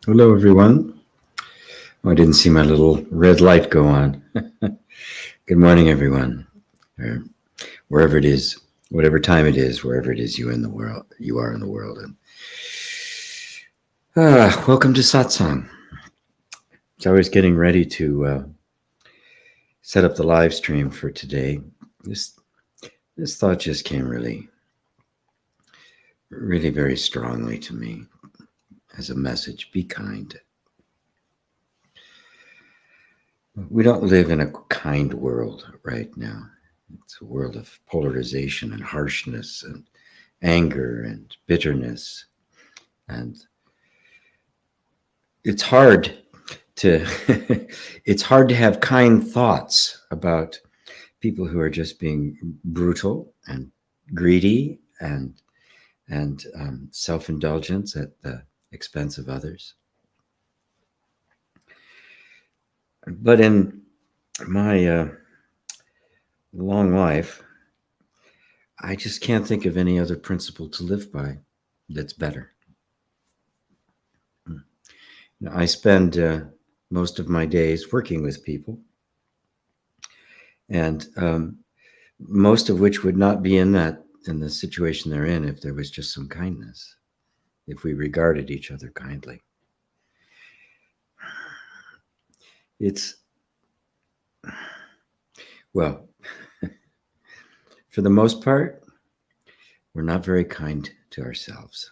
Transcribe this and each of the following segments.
Hello, everyone. Oh, I didn't see my little red light go on. Good morning, everyone. Or wherever it is, whatever time it is, wherever it is you are in the world. And welcome to Satsang. So I was getting ready to set up the live stream for today. This thought just came really very strongly to me as a message. Be kind. We don't live in a kind world right now. It's a world of polarization and harshness and anger and bitterness. And it's hard to it's hard to have kind thoughts about people who are just being brutal and greedy and self-indulgence at the expense of others. But in my long life, I just can't think of any other principle to live by that's better. I spend most of my days working with people, and most of which would not be in the situation they're in if there was just some kindness, if we regarded each other kindly. It's, well, for the most part, we're not very kind to ourselves.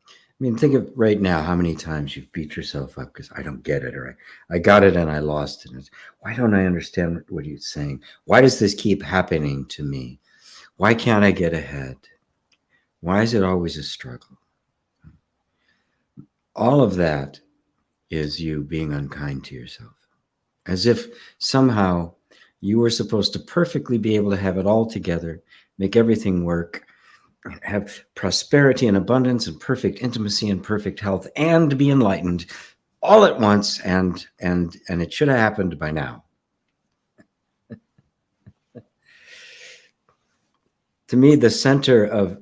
I mean, think of right now how many times you've beat yourself up because I don't get it, or I got it and I lost it. And why don't I understand what you're saying? Why does this keep happening to me? Why can't I get ahead? Why is it always a struggle? All of that is you being unkind to yourself, as if somehow you were supposed to perfectly be able to have it all together, make everything work, have prosperity and abundance and perfect intimacy and perfect health, and be enlightened all at once, and it should have happened by now. To me, the center of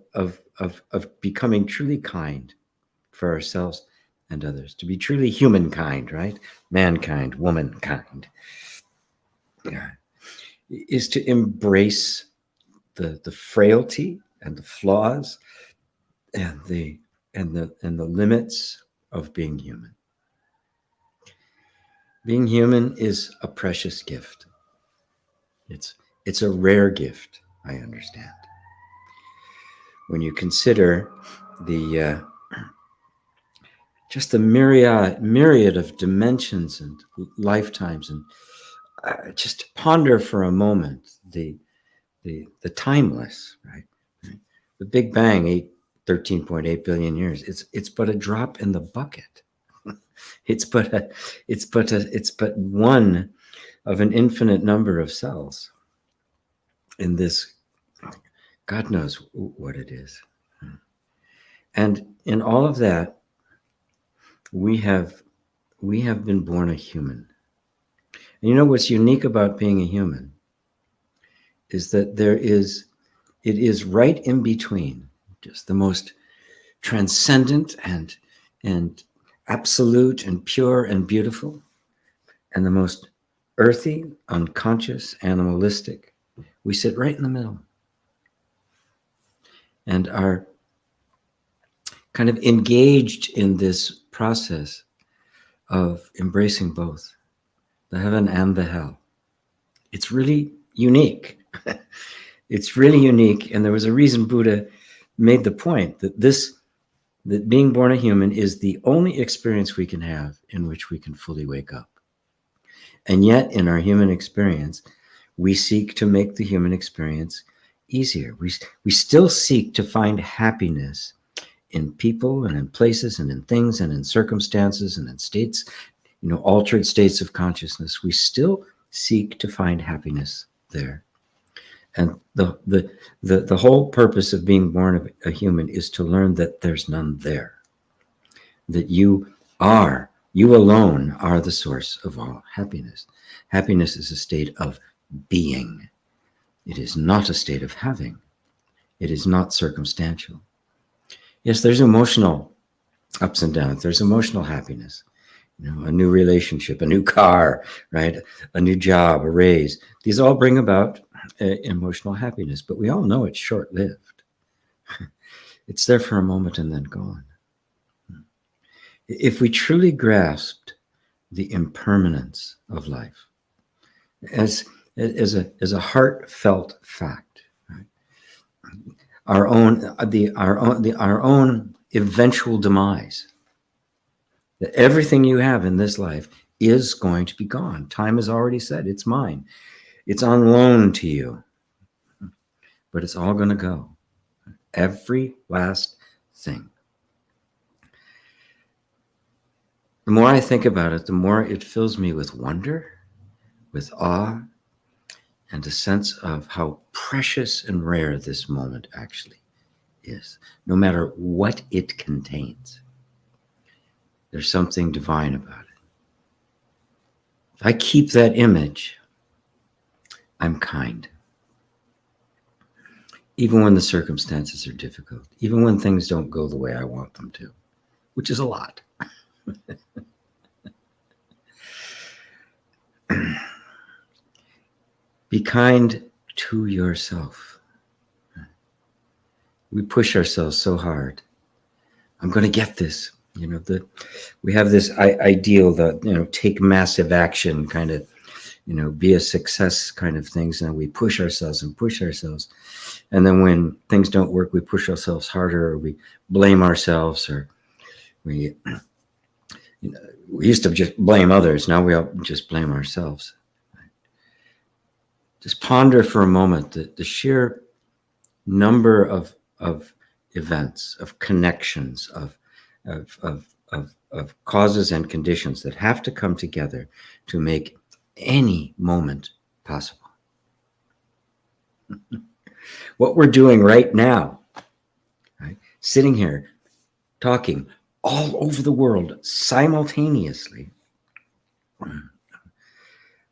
becoming truly kind for ourselves and others, to be truly humankind, right? Mankind, womankind, is to embrace the frailty and the flaws and the limits of being human. Being human is a precious gift. It's a rare gift, I understand. When you consider just the myriad of dimensions and lifetimes, and just ponder for a moment the timeless, right? The Big Bang, 13.8 billion years. It's but a drop in the bucket. It's but one of an infinite number of cells in this. God knows what it is. And in all of that, we have been born a human. And you know what's unique about being a human is that it is right in between, just the most transcendent and absolute and pure and beautiful, and the most earthy, unconscious, animalistic. We sit right in the middle and are kind of engaged in this process of embracing both the heaven and the hell. It's really unique. It's really unique. And there was a reason Buddha made the point that being born a human is the only experience we can have in which we can fully wake up. And yet in our human experience, we seek to make the human experience easier. We still seek to find happiness in people and in places and in things and in circumstances and in states, altered states of consciousness. We still seek to find happiness there. And the whole purpose of being born a human is to learn that there's none there. That you alone are the source of all happiness. Happiness is a state of being. It is not a state of having. It is not circumstantial. Yes, there's emotional ups and downs. There's emotional happiness, a new relationship, a new car, right? A new job, a raise. These all bring about emotional happiness, but we all know it's short-lived. It's there for a moment and then gone. If we truly grasped the impermanence of life as a heartfelt fact, right? our own eventual demise, that everything you have in this life is going to be gone. Time has already said it's mine. It's on loan to you, but it's all going to go. Every last thing. The more I think about it, the more it fills me with wonder, with awe, and a sense of how precious and rare this moment actually is, no matter what it contains. There's something divine about it. If I keep that image, I'm kind. Even when the circumstances are difficult, even when things don't go the way I want them to, which is a lot. Be kind to yourself. We push ourselves so hard. I'm going to get this. We have this ideal that, take massive action kind of, be a success kind of things. And we push ourselves and push ourselves. And then when things don't work, we push ourselves harder, or we blame ourselves, or we used to just blame others. Now we all just blame ourselves. Just ponder for a moment the sheer number of events, of connections, of causes and conditions that have to come together to make any moment possible. What we're doing right now, right, sitting here talking all over the world simultaneously,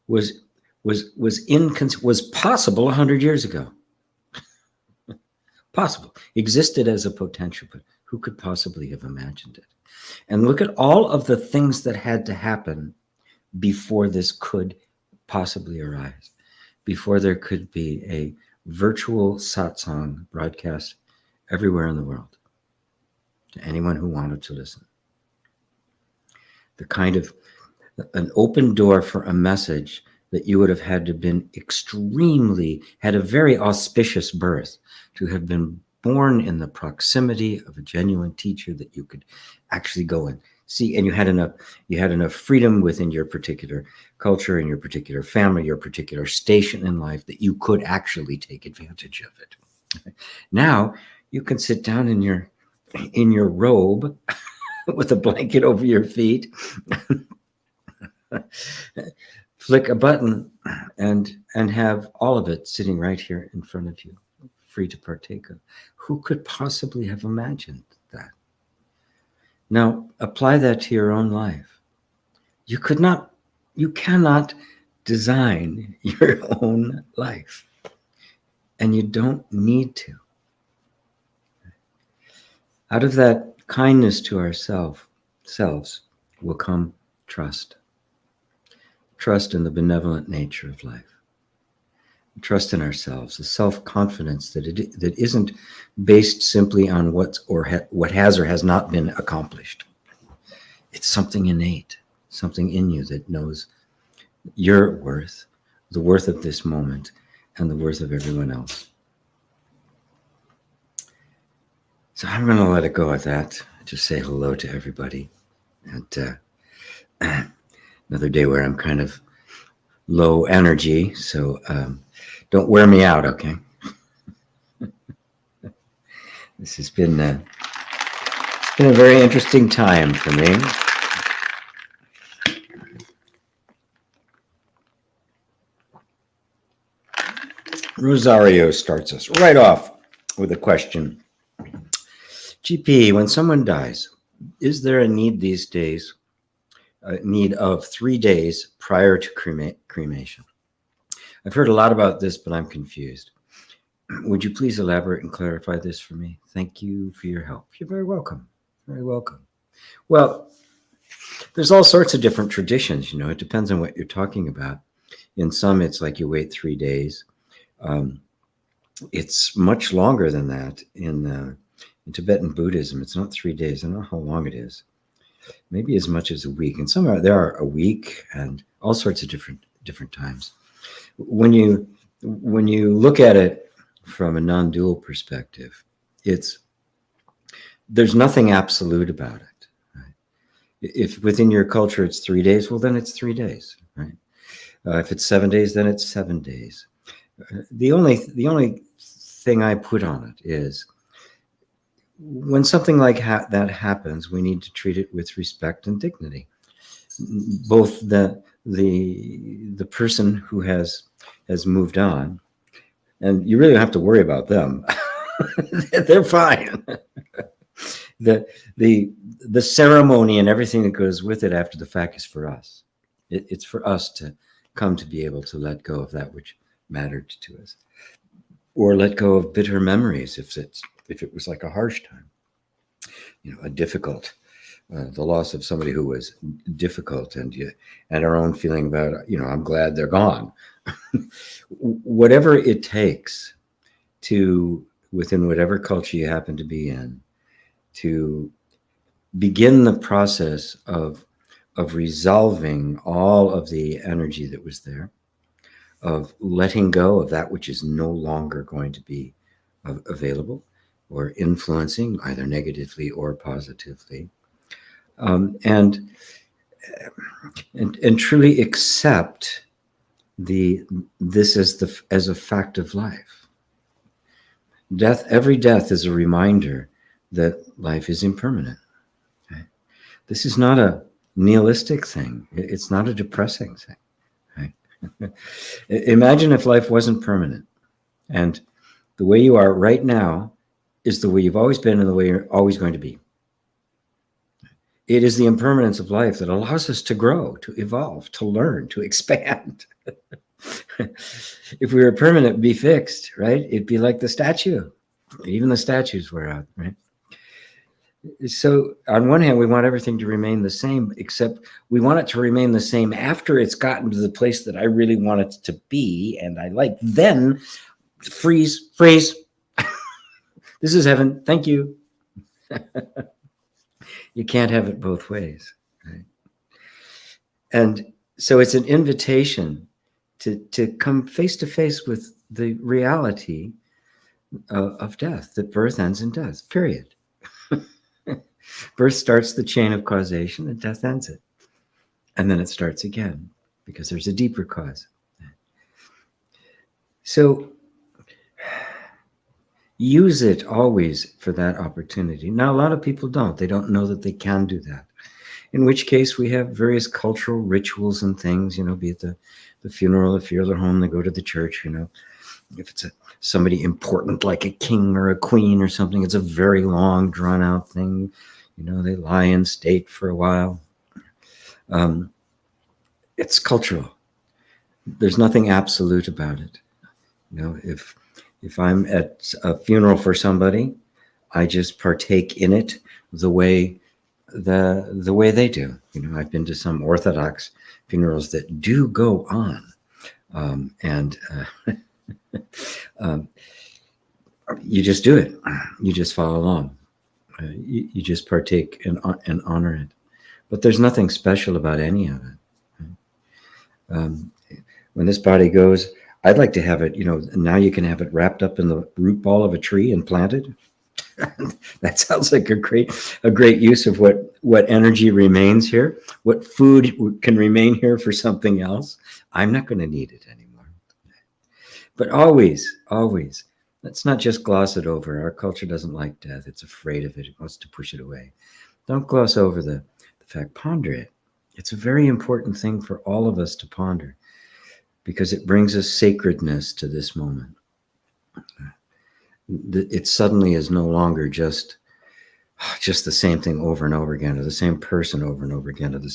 was possible 100 years ago. Possible, existed as a potential, but who could possibly have imagined it? And look at all of the things that had to happen before this could possibly arise, before there could be a virtual satsang broadcast everywhere in the world to anyone who wanted to listen. The kind of an open door for a message that you would have had to have been had a very auspicious birth, to have been born in the proximity of a genuine teacher that you could actually go and see, and you had enough freedom within your particular culture, in your particular family, your particular station in life, that you could actually take advantage of it. Now you can sit down in your robe with a blanket over your feet, flick a button, and have all of it sitting right here in front of you, free to partake of. Who could possibly have imagined that? Now, apply that to your own life. You cannot design your own life, and you don't need to. Out of that kindness to ourselves will come trust. Trust in the benevolent nature of life. Trust in ourselves, the self-confidence that isn't based simply on what has or has not been accomplished. It's something innate, something in you that knows your worth, the worth of this moment, and the worth of everyone else. So I'm going to let it go at that. Just say hello to everybody. And another day where I'm kind of low energy, so don't wear me out, okay? This has been a very interesting time for me. Rosario starts us right off with a question. GP, when someone dies, is there a need these days, need of 3 days prior to cremation? I've heard a lot about this, but I'm confused. Would you please elaborate and clarify this for me? Thank you for your help. You're very welcome. Very welcome. Well, there's all sorts of different traditions. It depends on what you're talking about. In some, it's like you wait 3 days. It's much longer than that in Tibetan Buddhism. It's not 3 days. I don't know how long it is. Maybe as much as a week. And some there are a week and all sorts of different times. When you look at it from a non-dual perspective, there's nothing absolute about it. Right? If within your culture it's 3 days, well, then it's 3 days. Right? If it's 7 days, then it's 7 days. The only thing I put on it is, when something like that happens, we need to treat it with respect and dignity. Both the person who has moved on, and you really don't have to worry about them. They're fine. The ceremony and everything that goes with it after the fact is for us. It's for us to come to be able to let go of that which mattered to us, or let go of bitter memories if it was like a harsh time, a difficult, the loss of somebody who was difficult, and our own feeling about, I'm glad they're gone. Whatever it takes to, within whatever culture you happen to be in, to begin the process of resolving all of the energy that was there, of letting go of that which is no longer going to be available or influencing either negatively or positively, and truly accept this as a fact of life. Every death is a reminder that life is impermanent. Okay? This is not a nihilistic thing. It's not a depressing thing. Right? Imagine if life wasn't permanent, and the way you are right now is the way you've always been and the way you're always going to be. It is the impermanence of life that allows us to grow, to evolve, to learn, to expand. If we were permanent, be fixed, right? It'd be like the statue. Even the statues wear out, right? So on one hand, we want everything to remain the same, except we want it to remain the same after it's gotten to the place that I really want it to be, and I like. Then freeze. This is heaven. Thank you. You can't have it both ways. Right? And so it's an invitation to come face to face with the reality of death, that birth ends in death, period. Birth starts the chain of causation and death ends it. And then it starts again because there's a deeper cause. So use it always for that opportunity. Now, a lot of people don't. They don't know that they can do that. In which case, we have various cultural rituals and things, be it the funeral, if you're at home, they go to the church, If it's somebody important like a king or a queen or something, it's a very long, drawn-out thing. They lie in state for a while. It's cultural. There's nothing absolute about it. If I'm at a funeral for somebody, I just partake in it the way they do. I've been to some Orthodox funerals that do go on, and you just do it. You just follow along. You just partake and honor it. But there's nothing special about any of it. When this body goes, I'd like to have it, now you can have it wrapped up in the root ball of a tree and planted. That sounds like a great use of what energy remains here, what food can remain here for something else. I'm not going to need it anymore. But always, let's not just gloss it over. Our culture doesn't like death. It's afraid of it. It wants to push it away. Don't gloss over the fact. Ponder it. It's a very important thing for all of us to ponder, because it brings us sacredness to this moment. It suddenly is no longer just the same thing over and over again, or the same person over and over again, or the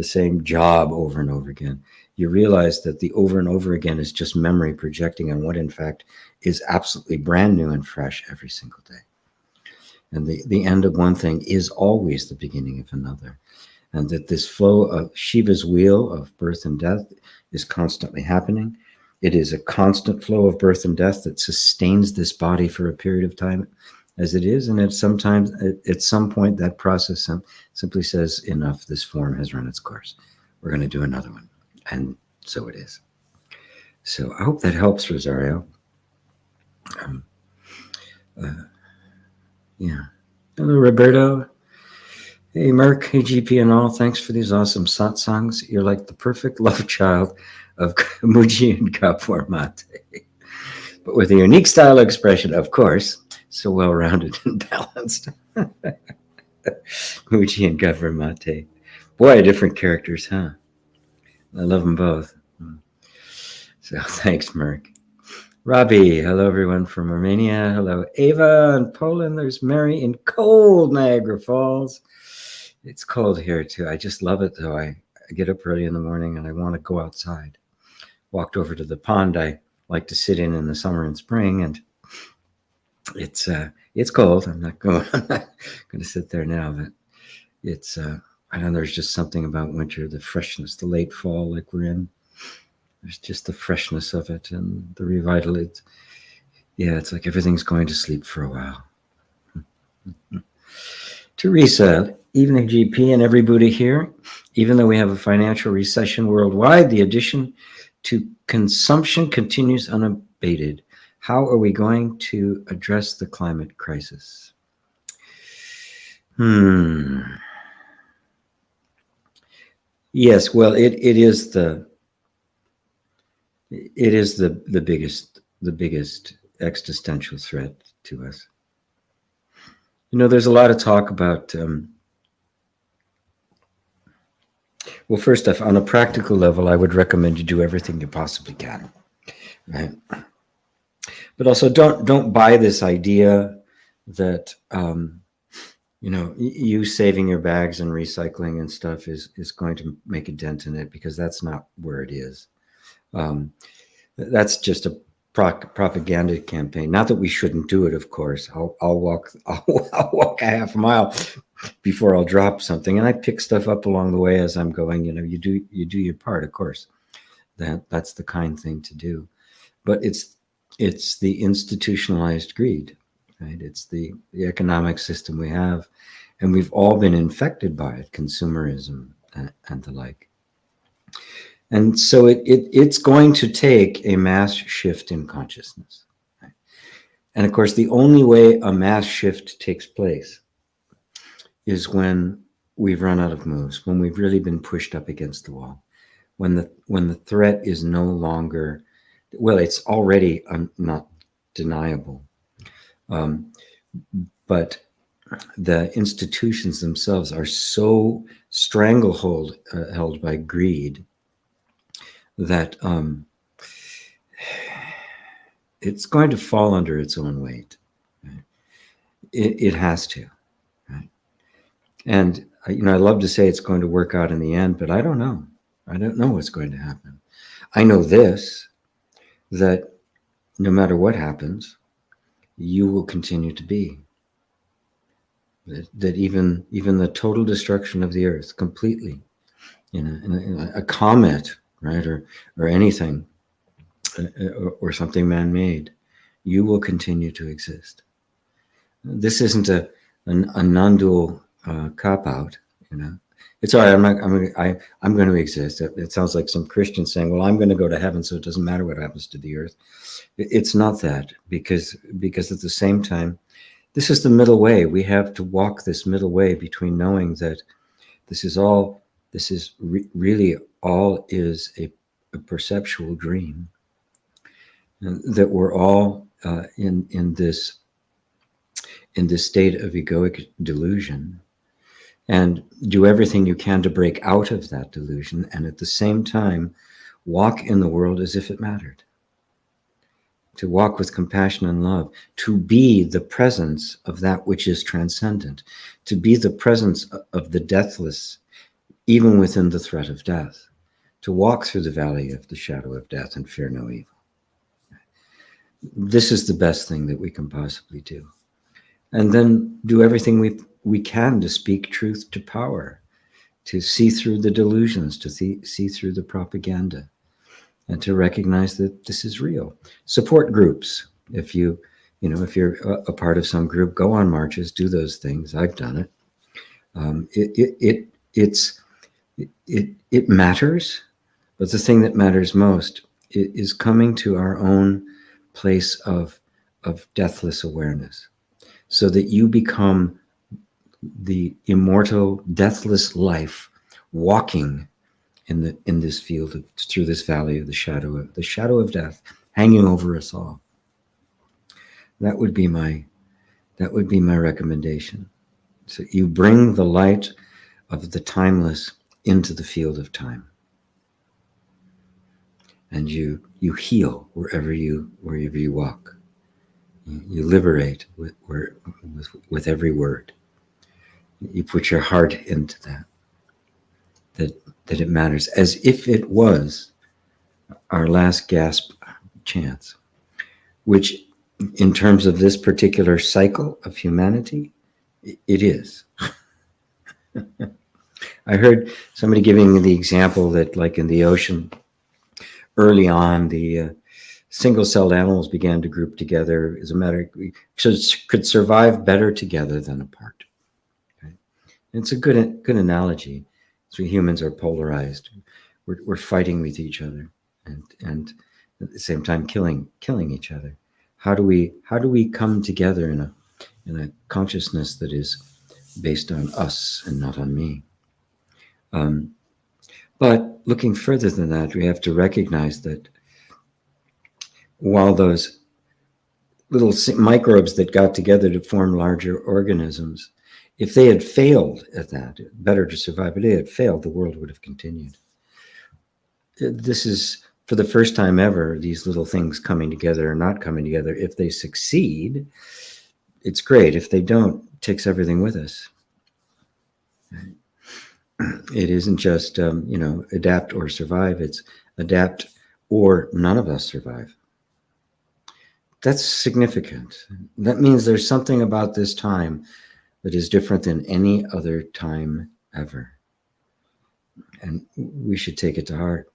same job over and over again. You realize that the over and over again is just memory projecting on what in fact is absolutely brand new and fresh every single day. And the end of one thing is always the beginning of another. And that this flow of Shiva's wheel of birth and death is constantly happening. It is a constant flow of birth and death that sustains this body for a period of time as it is. And at some point, that process simply says, enough, this form has run its course. We're going to do another one. And so it is. So I hope that helps, Rosario. Yeah. Hello, Roberto. Hey, Mark. Hey, GP and all. Thanks for these awesome satsangs. You're like the perfect love child of Muji and Kapur Mate. But with a unique style of expression, of course, so well-rounded and balanced. Muji and Kapur Mate. Boy, different characters, huh? I love them both. So thanks, Mark. Robbie, hello everyone from Romania. Hello, Ava in Poland. There's Mary in cold Niagara Falls. It's cold here too. I just love it though. I get up early in the morning and I want to go outside. Walked over to the pond I like to sit in the summer and spring, and it's cold. I'm not going to sit there now, but it's I don't know. There's just something about winter, the freshness, the late fall like we're in. There's just the freshness of it and the revitalization. Yeah, it's like everything's going to sleep for a while. Teresa, evening GP and every Buddha here. Even though we have a financial recession worldwide, the addition to consumption continues unabated. How are we going to address the climate crisis? Yes, well, it is the biggest existential threat to us. You know, there's a lot of talk about, well, first off, on a practical level, I would recommend you do everything you possibly can, right? But also don't buy this idea that, you know, you saving your bags and recycling and stuff is going to make a dent in it, because that's not where it is. That's just a propaganda campaign. Not that we shouldn't do it, of course. I'll walk a half a mile before I'll drop something, and I pick stuff up along the way as I'm going. You know, you do your part, of course. That's the kind thing to do. But it's the institutionalized greed, right? It's the economic system we have, and we've all been infected by it, consumerism and the like. And so it's going to take a mass shift in consciousness. Right? And of course, the only way a mass shift takes place is when we've run out of moves, when we've really been pushed up against the wall, when the threat is no longer, well, it's already not deniable, but the institutions themselves are so held by greed that it's going to fall under its own weight. Right? It has to, right? And you know, I love to say it's going to work out in the end, but I don't know. I don't know what's going to happen. I know this, that no matter what happens, you will continue to be. That even the total destruction of the earth completely, you know, in a comet, right, or anything, or something man-made, you will continue to exist. This isn't a non-dual cop-out, you know. It's all right. I'm going to exist. It sounds like some Christian saying, "Well, I'm going to go to heaven, so it doesn't matter what happens to the earth." It's not that, because at the same time, this is the middle way. We have to walk this middle way between knowing that really all is a perceptual dream, and that we're all in this state of egoic delusion, and do everything you can to break out of that delusion, and at the same time walk in the world as if it mattered, to walk with compassion and love, to be the presence of that which is transcendent, to be the presence of the deathless, even within the threat of death, to walk through the valley of the shadow of death and fear no evil. This is the best thing that we can possibly do. and then do everything we can to speak truth to power, to see through the delusions, to see through the propaganda, and to recognize that this is real. Support groups. If you're a part of some group, go on marches, do those things. I've done it. It matters, but the thing that matters most is coming to our own place of deathless awareness, so that you become the immortal, deathless life walking in this field through this valley of the shadow of death hanging over us all. That would be my recommendation. So you bring the light of the timeless into the field of time, and you heal wherever you walk. You liberate with every word. You put your heart into that it matters, as if it was our last gasp chance, which in terms of this particular cycle of humanity, it is. I heard somebody giving the example that, like in the ocean, early on, the single-celled animals began to group together as a matter could survive better together than apart. Okay? It's a good analogy. So humans are polarized. We're fighting with each other, and at the same time killing each other. How do we come together in a consciousness that is based on us and not on me? But looking further than that, we have to recognize that while those little microbes that got together to form larger organisms, if they had failed at that, better to survive, but if they had failed, the world would have continued. This is, for the first time ever, these little things coming together or not coming together. If they succeed, it's great. If they don't, it takes everything with us. It isn't just, adapt or survive. It's adapt or none of us survive. That's significant. That means there's something about this time that is different than any other time ever. And we should take it to heart.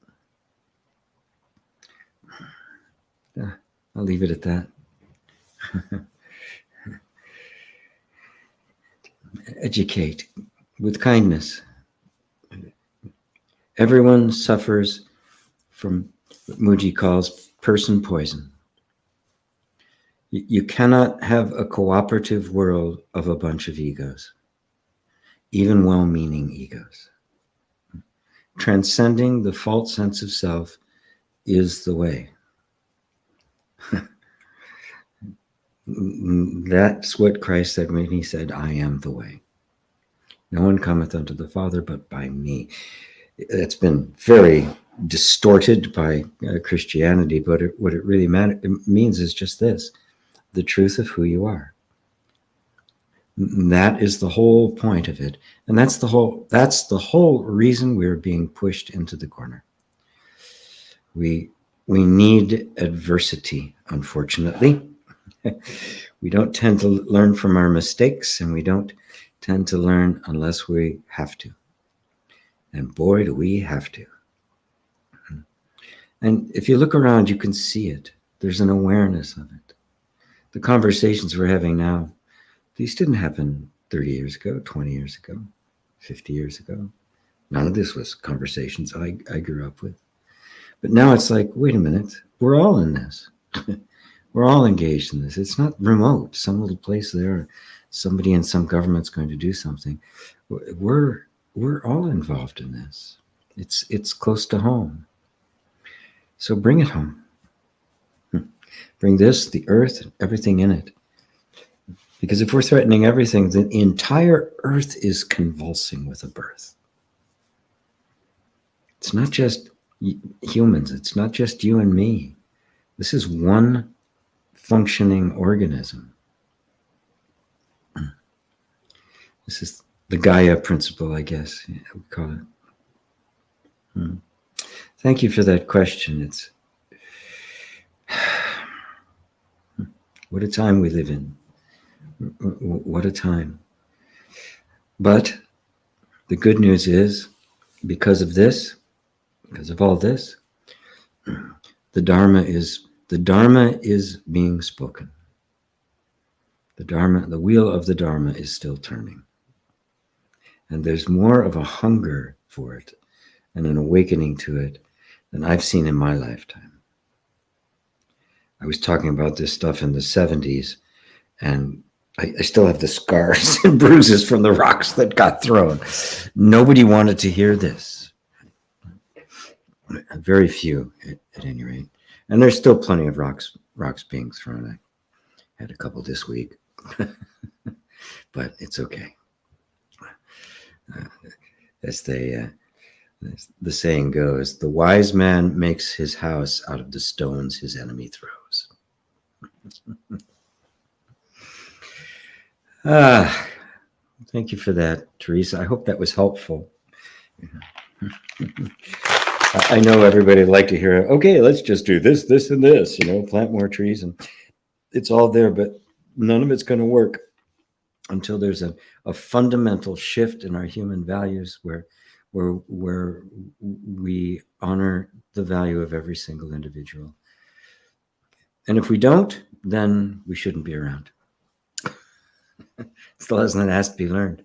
I'll leave it at that. Educate with kindness. Everyone suffers from what Muji calls person poison. You cannot have a cooperative world of a bunch of egos, even well-meaning egos. Transcending the false sense of self is the way. That's what Christ said when he said, "I am the way. No one cometh unto the Father but by me." It's been very distorted by Christianity, but what it really means is just this: the truth of who you are. That is the whole point of it, and that's the whole reason we're being pushed into the corner. We need adversity, unfortunately. We don't tend to learn from our mistakes, and we don't tend to learn unless we have to. And boy, do we have to. And if you look around, you can see it. There's an awareness of it. The conversations we're having now, these didn't happen 30 years ago, 20 years ago, 50 years ago. None of this was conversations I grew up with. But now it's like, wait a minute, we're all in this. We're all engaged in this. It's not remote, some little place there, somebody in some government's going to do something. We're all involved in this. It's close to home. So bring it home. Bring this, the earth, everything in it. Because if we're threatening everything, the entire earth is convulsing with a birth. It's not just humans. It's not just you and me. This is one functioning organism. This is the Gaia principle, I guess we call it. Thank you for that question. It's what a time we live in. What a time. But the good news is, because of this, because of all this, the Dharma is being spoken. The wheel of the Dharma is still turning. And there's more of a hunger for it and an awakening to it than I've seen in my lifetime. I was talking about this stuff in the 70s, and I still have the scars and bruises from the rocks that got thrown. Nobody wanted to hear this. Very few, at any rate. And there's still plenty of rocks being thrown. I had a couple this week, but it's okay. As the saying goes, the wise man makes his house out of the stones his enemy throws. Thank you for that, Teresa. I hope that was helpful. I know everybody would like to hear, okay, let's just do this, this, and this, plant more trees, and it's all there, but none of it's going to work until there's a fundamental shift in our human values where we honor the value of every single individual. And if we don't, then we shouldn't be around. It's the lesson that has to be learned.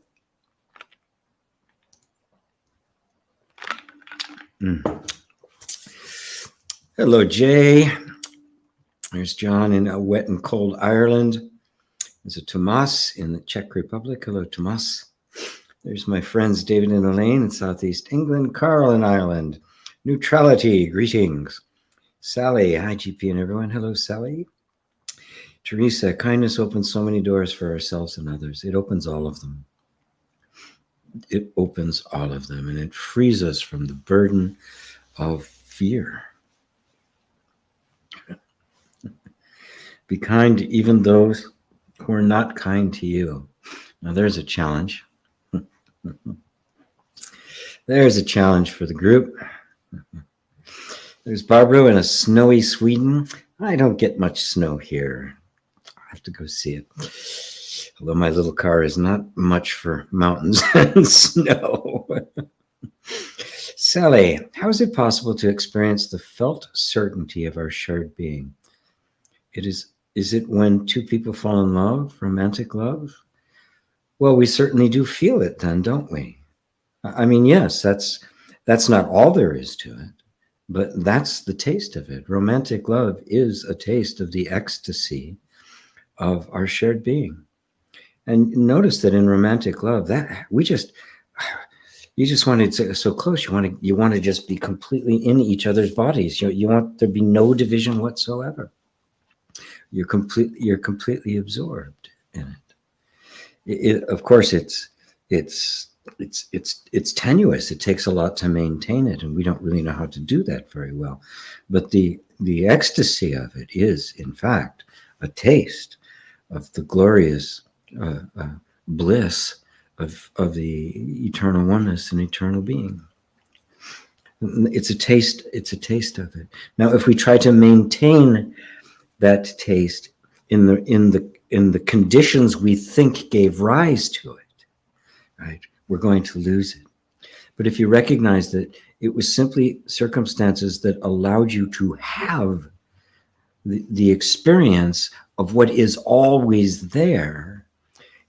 Hello, Jay. There's John in wet and cold Ireland. There's a Tomas in the Czech Republic. Hello, Tomas. There's my friends David and Elaine in Southeast England. Carl in Ireland. Neutrality, greetings. Sally, hi, GP and everyone. Hello, Sally. Teresa, kindness opens so many doors for ourselves and others. It opens all of them. It opens all of them, and it frees us from the burden of fear. Be kind to even those who are not kind to you. Now, there's a challenge. There's a challenge for the group. There's Barbara in a snowy Sweden. I don't get much snow here. I have to go see it. Although my little car is not much for mountains and snow. Sally, how is it possible to experience the felt certainty of our shared being? Is it when two people fall in love, romantic love? Well, we certainly do feel it then, don't we? I mean, yes, that's not all there is to it, but that's the taste of it. Romantic love is a taste of the ecstasy of our shared being. And notice that in romantic love, you just want to so close. You want to just be completely in each other's bodies. You want there be no division whatsoever. You're completely absorbed in it. Of course, it's tenuous. It takes a lot to maintain it, and we don't really know how to do that very well. But the ecstasy of it is, in fact, a taste of the glorious bliss of the eternal oneness and eternal being. It's a taste of it. Now, if we try to maintain that taste in the conditions we think gave rise to it, right, we're going to lose it. But if you recognize that it was simply circumstances that allowed you to have the experience of what is always there,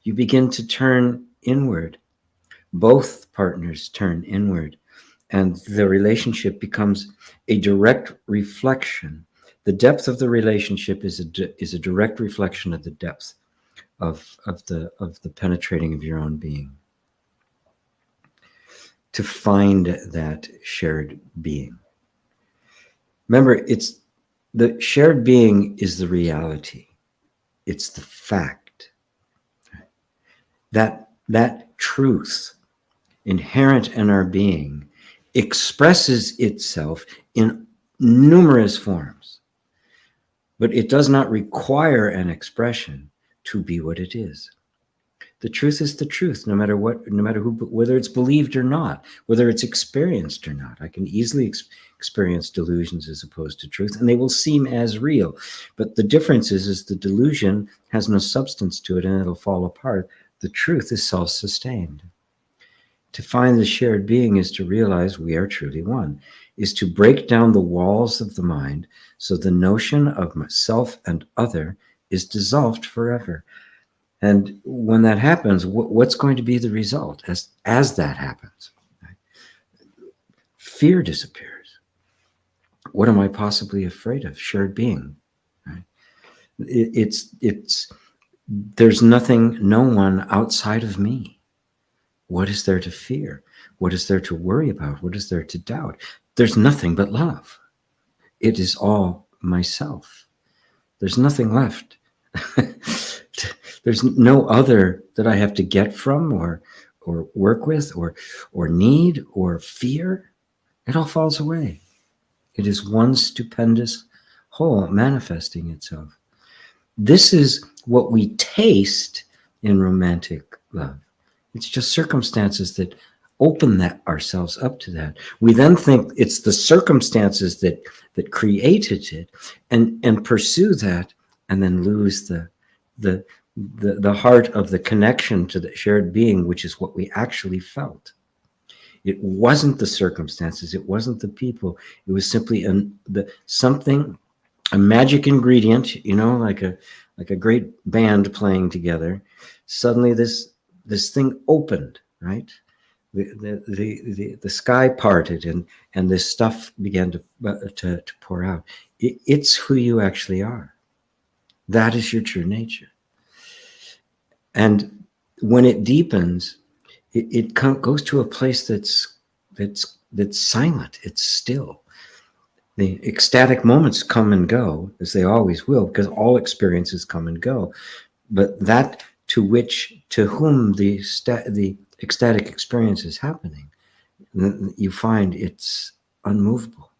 you begin to turn inward. Both partners turn inward, and the relationship becomes a direct reflection. The depth of the relationship is a direct reflection of the depth of the penetrating of your own being. To find that shared being. Remember, it's the shared being is the reality. It's the fact. That truth inherent in our being expresses itself in numerous forms, but it does not require an expression to be what it is. The truth is the truth, no matter what, no matter who, whether it's believed or not, whether it's experienced or not. I can easily experience delusions as opposed to truth, and they will seem as real. But the difference is the delusion has no substance to it, and it'll fall apart. The truth is self-sustained. To find the shared being is to realize we are truly one, is to break down the walls of the mind so the notion of myself and other is dissolved forever. And when that happens, what's going to be the result as that happens? Right? Fear disappears. What am I possibly afraid of? Shared being. Right? There's nothing, no one outside of me. What is there to fear? What is there to worry about? What is there to doubt? There's nothing but love. It is all myself. There's nothing left. There's no other that I have to get from or work with or need or fear. It all falls away. It is one stupendous whole manifesting itself. This is what we taste in romantic love. It's just circumstances that open ourselves up to that. We then think it's the circumstances that created it and pursue that and then lose the heart of the connection to the shared being, which is what we actually felt. It wasn't the circumstances. It wasn't the people. It was simply a magic ingredient, like a great band playing together. Suddenly this thing opened, right? The sky parted and this stuff began to pour out. It's who you actually are. That is your true nature. And when it deepens, it goes to a place that's silent. It's still. The ecstatic moments come and go, as they always will, because all experiences come and go. But that to whom the ecstatic experience is happening, you find it's unmovable.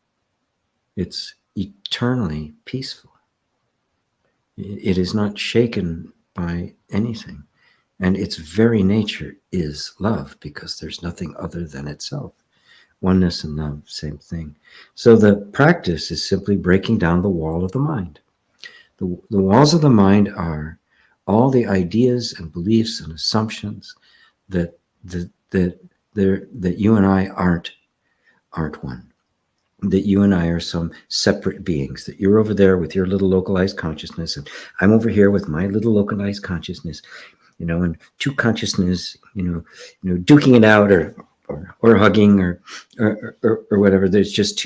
It's eternally peaceful. It is not shaken by anything. And its very nature is love, because there's nothing other than itself. Oneness and love, same thing. So the practice is simply breaking down the wall of the mind. The walls of the mind are all the ideas and beliefs and assumptions that you and I aren't one. That you and I are some separate beings, that you're over there with your little localized consciousness, and I'm over here with my little localized consciousness, and two consciousness, duking it out or hugging or whatever. There's just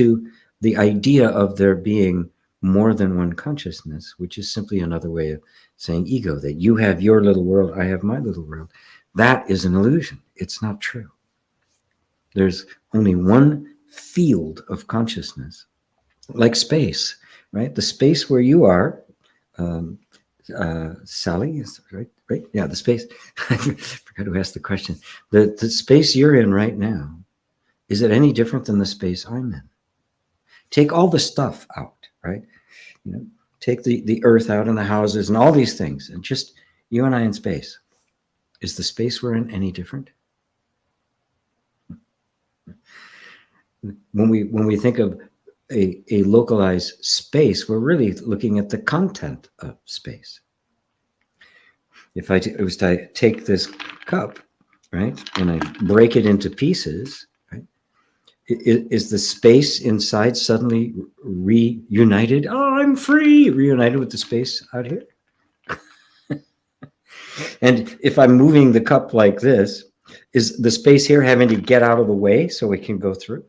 the idea of there being more than one consciousness, which is simply another way of saying ego, that you have your little world, I have my little world. That is an illusion. It's not true. There's only one field of consciousness, like space, right? The space where you are, Sally, is right? Yeah, the space. I forgot to ask the question. The space you're in right now, is it any different than the space I'm in? Take all the stuff out, right? Take the earth out and the houses and all these things, and just you and I in space. Is the space we're in any different? When we think of a localized space, we're really looking at the content of space. If I was to take this cup, right, and I break it into pieces, right, is the space inside suddenly reunited? Oh, I'm free! Reunited with the space out here? And if I'm moving the cup like this, is the space here having to get out of the way so we can go through?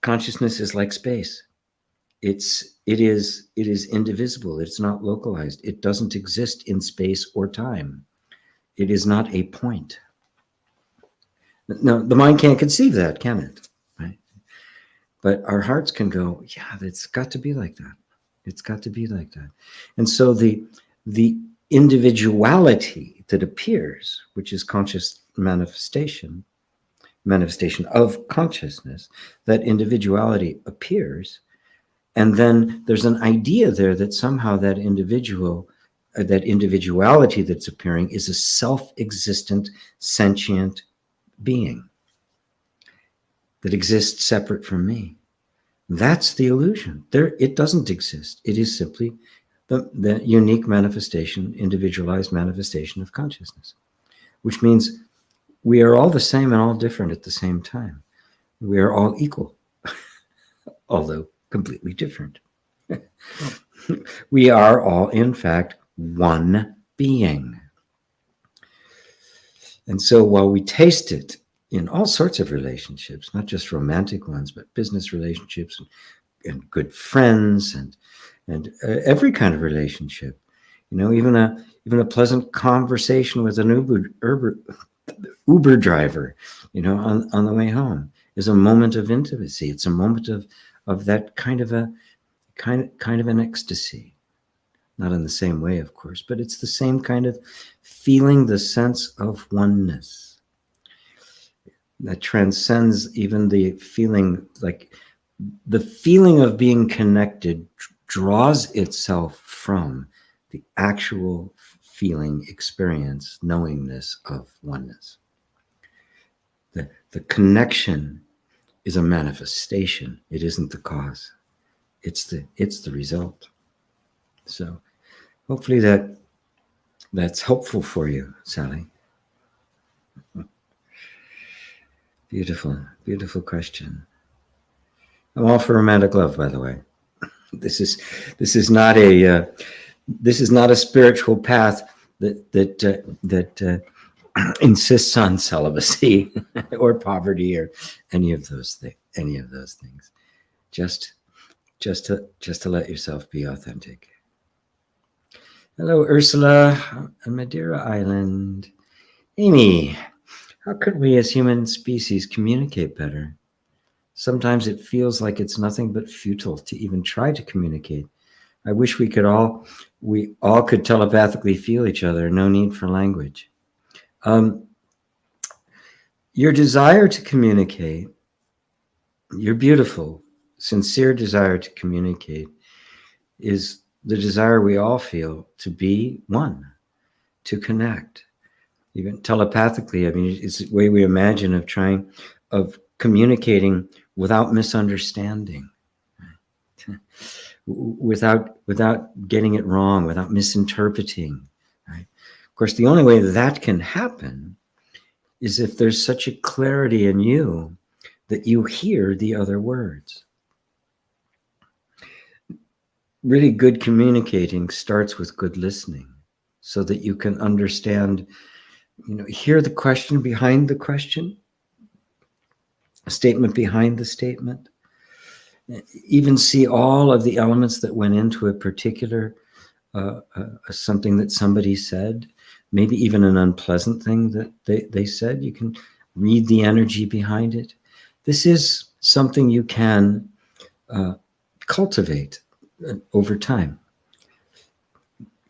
Consciousness is like space. It is indivisible. It's not localized. It doesn't exist in space or time. It is not a point. No, the mind can't conceive that, can it? Right? But our hearts can go, yeah, it's got to be like that. It's got to be like that. And so the individuality that appears, which is conscious manifestation of consciousness, that individuality appears, and then there's an idea there that somehow that individual that individuality that's appearing is a self-existent, sentient being that exists separate from me. That's the illusion. It doesn't exist. It is simply the unique manifestation, individualized manifestation of consciousness, which means we are all the same and all different at the same time. We are all equal, although completely different. We are all, in fact, one being. And so while we taste it in all sorts of relationships, not just romantic ones, but business relationships and good friends and every kind of relationship, even a pleasant conversation with an Uber driver, on the way home is a moment of intimacy. It's a moment of that kind of an ecstasy. Not in the same way, of course, but it's the same kind of feeling the sense of oneness that transcends even the feeling, like the feeling of being connected draws itself from the actual feeling, experience, knowingness of oneness. The connection is a manifestation. It isn't the cause. It's the result. So hopefully that's helpful for you, Sally. Beautiful, beautiful question. I'm all for romantic love, by the way. This is not a spiritual path that insists on celibacy or poverty or any of those things. Just to let yourself be authentic. Hello, Ursula on Madeira Island. Amy, how could we as human species communicate better? Sometimes it feels like it's nothing but futile to even try to communicate. I wish we all could telepathically feel each other. No need for language. Your desire to communicate, your beautiful, sincere desire to communicate is the desire we all feel to be one, to connect. Even telepathically, it's the way we imagine of communicating without misunderstanding, without getting it wrong, without misinterpreting. Right? Of course, the only way that can happen is if there's such a clarity in you that you hear the other words. Really good communicating starts with good listening so that you can understand, hear the question behind the question, a statement behind the statement, even see all of the elements that went into a particular something that somebody said, maybe even an unpleasant thing that they said. You can read the energy behind it. This is something you can cultivate over time.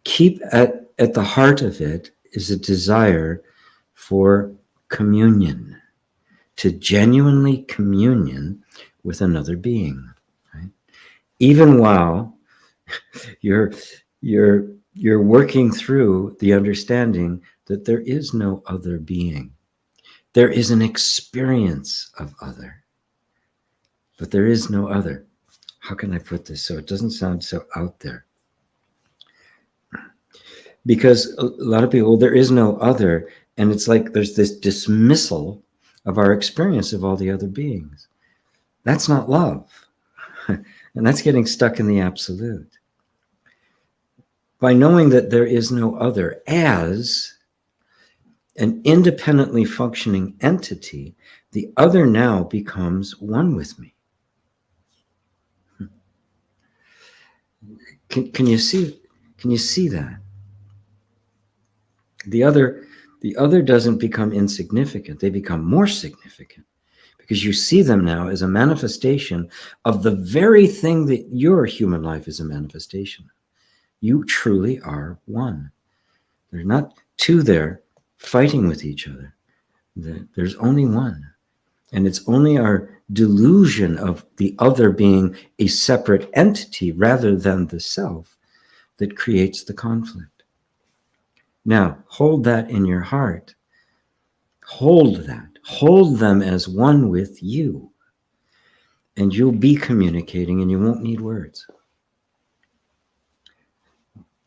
Keep at the heart of it is a desire for communion, to genuinely communion with another being, right? Even while you're working through the understanding that there is no other being. There is an experience of other, but there is no other. How can I put this so it doesn't sound so out there? Because a lot of people, there is no other, and it's like there's this dismissal of our experience of all the other beings. That's not love. And that's getting stuck in the absolute. By knowing that there is no other as an independently functioning entity, the other now becomes one with me. Can you see that? The other doesn't become insignificant. They become more significant because you see them now as a manifestation of the very thing that your human life is a manifestation. You truly are one. There's not two there fighting with each other. There's only one. And it's only our delusion of the other being a separate entity rather than the self that creates the conflict. Now, hold that in your heart. Hold that. Hold them as one with you. And you'll be communicating and you won't need words.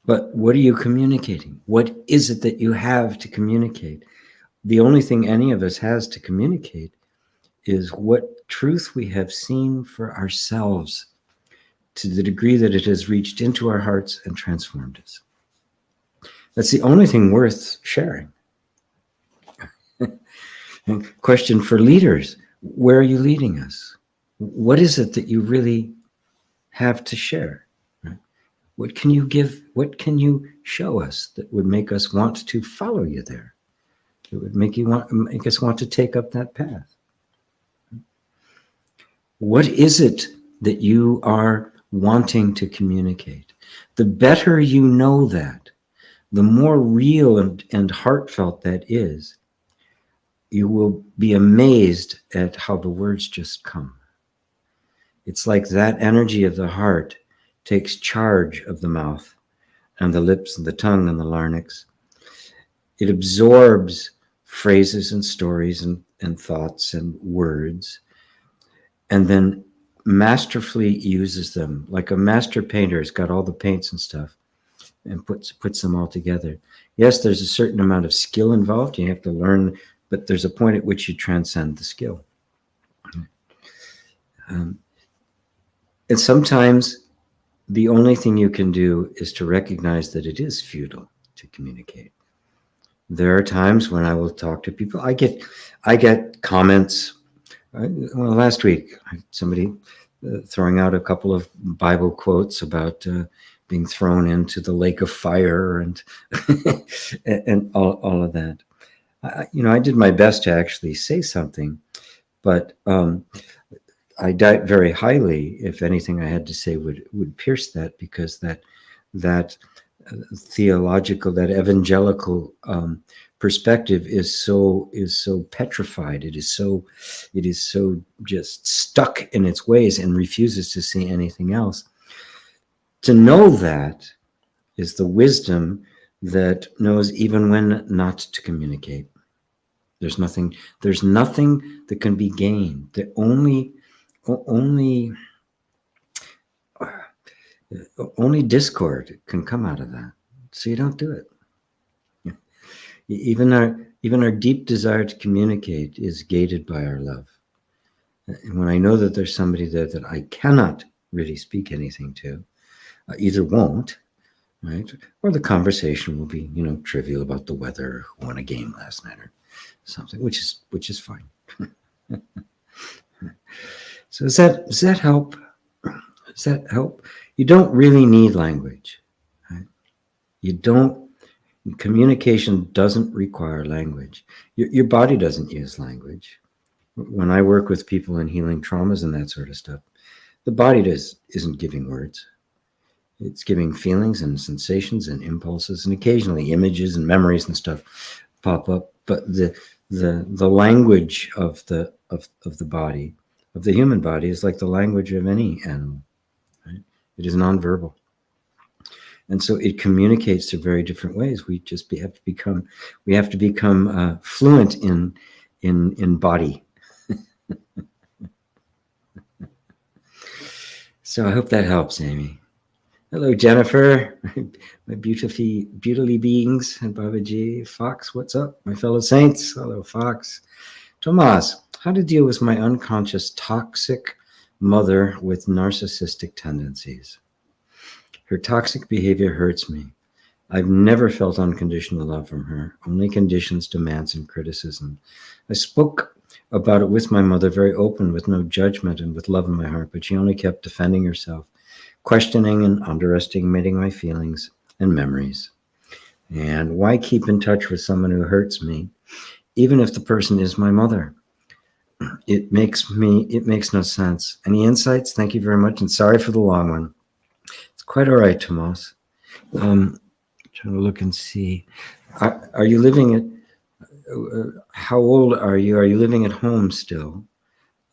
But what are you communicating? What is it that you have to communicate? The only thing any of us has to communicate is what truth we have seen for ourselves to the degree that it has reached into our hearts and transformed us. That's the only thing worth sharing. Question for leaders: where are you leading us? What is it that you really have to share? Right? What can you give? What can you show us that would make us want to follow you there? It would make us want to take up that path. What is it that you are wanting to communicate? The better you know that, the more real and heartfelt that is, you will be amazed at how the words just come. It's like that energy of the heart takes charge of the mouth and the lips and the tongue and the larynx. It absorbs phrases and stories and thoughts and words, and then masterfully uses them. Like a master painter has got all the paints and stuff and puts them all together. Yes, there's a certain amount of skill involved. You have to learn, but there's a point at which you transcend the skill. And sometimes the only thing you can do is to recognize that it is futile to communicate. There are times when I will talk to people. I get comments. Well, last week, somebody throwing out a couple of Bible quotes about being thrown into the lake of fire and and all of that. I did my best to actually say something, but I doubt very highly if anything I had to say would pierce that, because that theological, that evangelical perspective is so petrified. It is so just stuck in its ways and refuses to see anything else. To know that is the wisdom that knows even when not to communicate. There's nothing that can be gained. The only discord can come out of that. So you don't do it. Even our deep desire to communicate is gated by our love. And when I know that there's somebody there that I cannot really speak anything to, either won't, right, or the conversation will be, trivial about the weather, who won a game last night or something, which is fine. So does that help? Does that help? You don't really need language. Right? You don't. Communication doesn't require language. Your body doesn't use language. When I work with people in healing traumas and that sort of stuff, the body isn't giving words. It's giving feelings and sensations and impulses, and occasionally images and memories and stuff pop up. But the language of the body, of the human body, is like the language of any animal. Right? It is nonverbal. And so it communicates through very different ways. We have to become fluent in body. So I hope that helps, Amy. Hello, Jennifer, my beautifully beings, and Babaji. Fox, what's up, my fellow saints? Hello, Fox. Tomas, how to deal with my unconscious toxic mother with narcissistic tendencies. Her toxic behavior hurts me. I've never felt unconditional love from her, only conditions, demands, and criticism. I spoke about it with my mother, very open, with no judgment and with love in my heart, but she only kept defending herself, questioning and underestimating my feelings and memories. And why keep in touch with someone who hurts me, even if the person is my mother? It makes no sense. Any insights? Thank you very much, and sorry for the long one. Quite all right, Tomas. Trying to look and see. Are you living at? How old are you? Are you living at home still,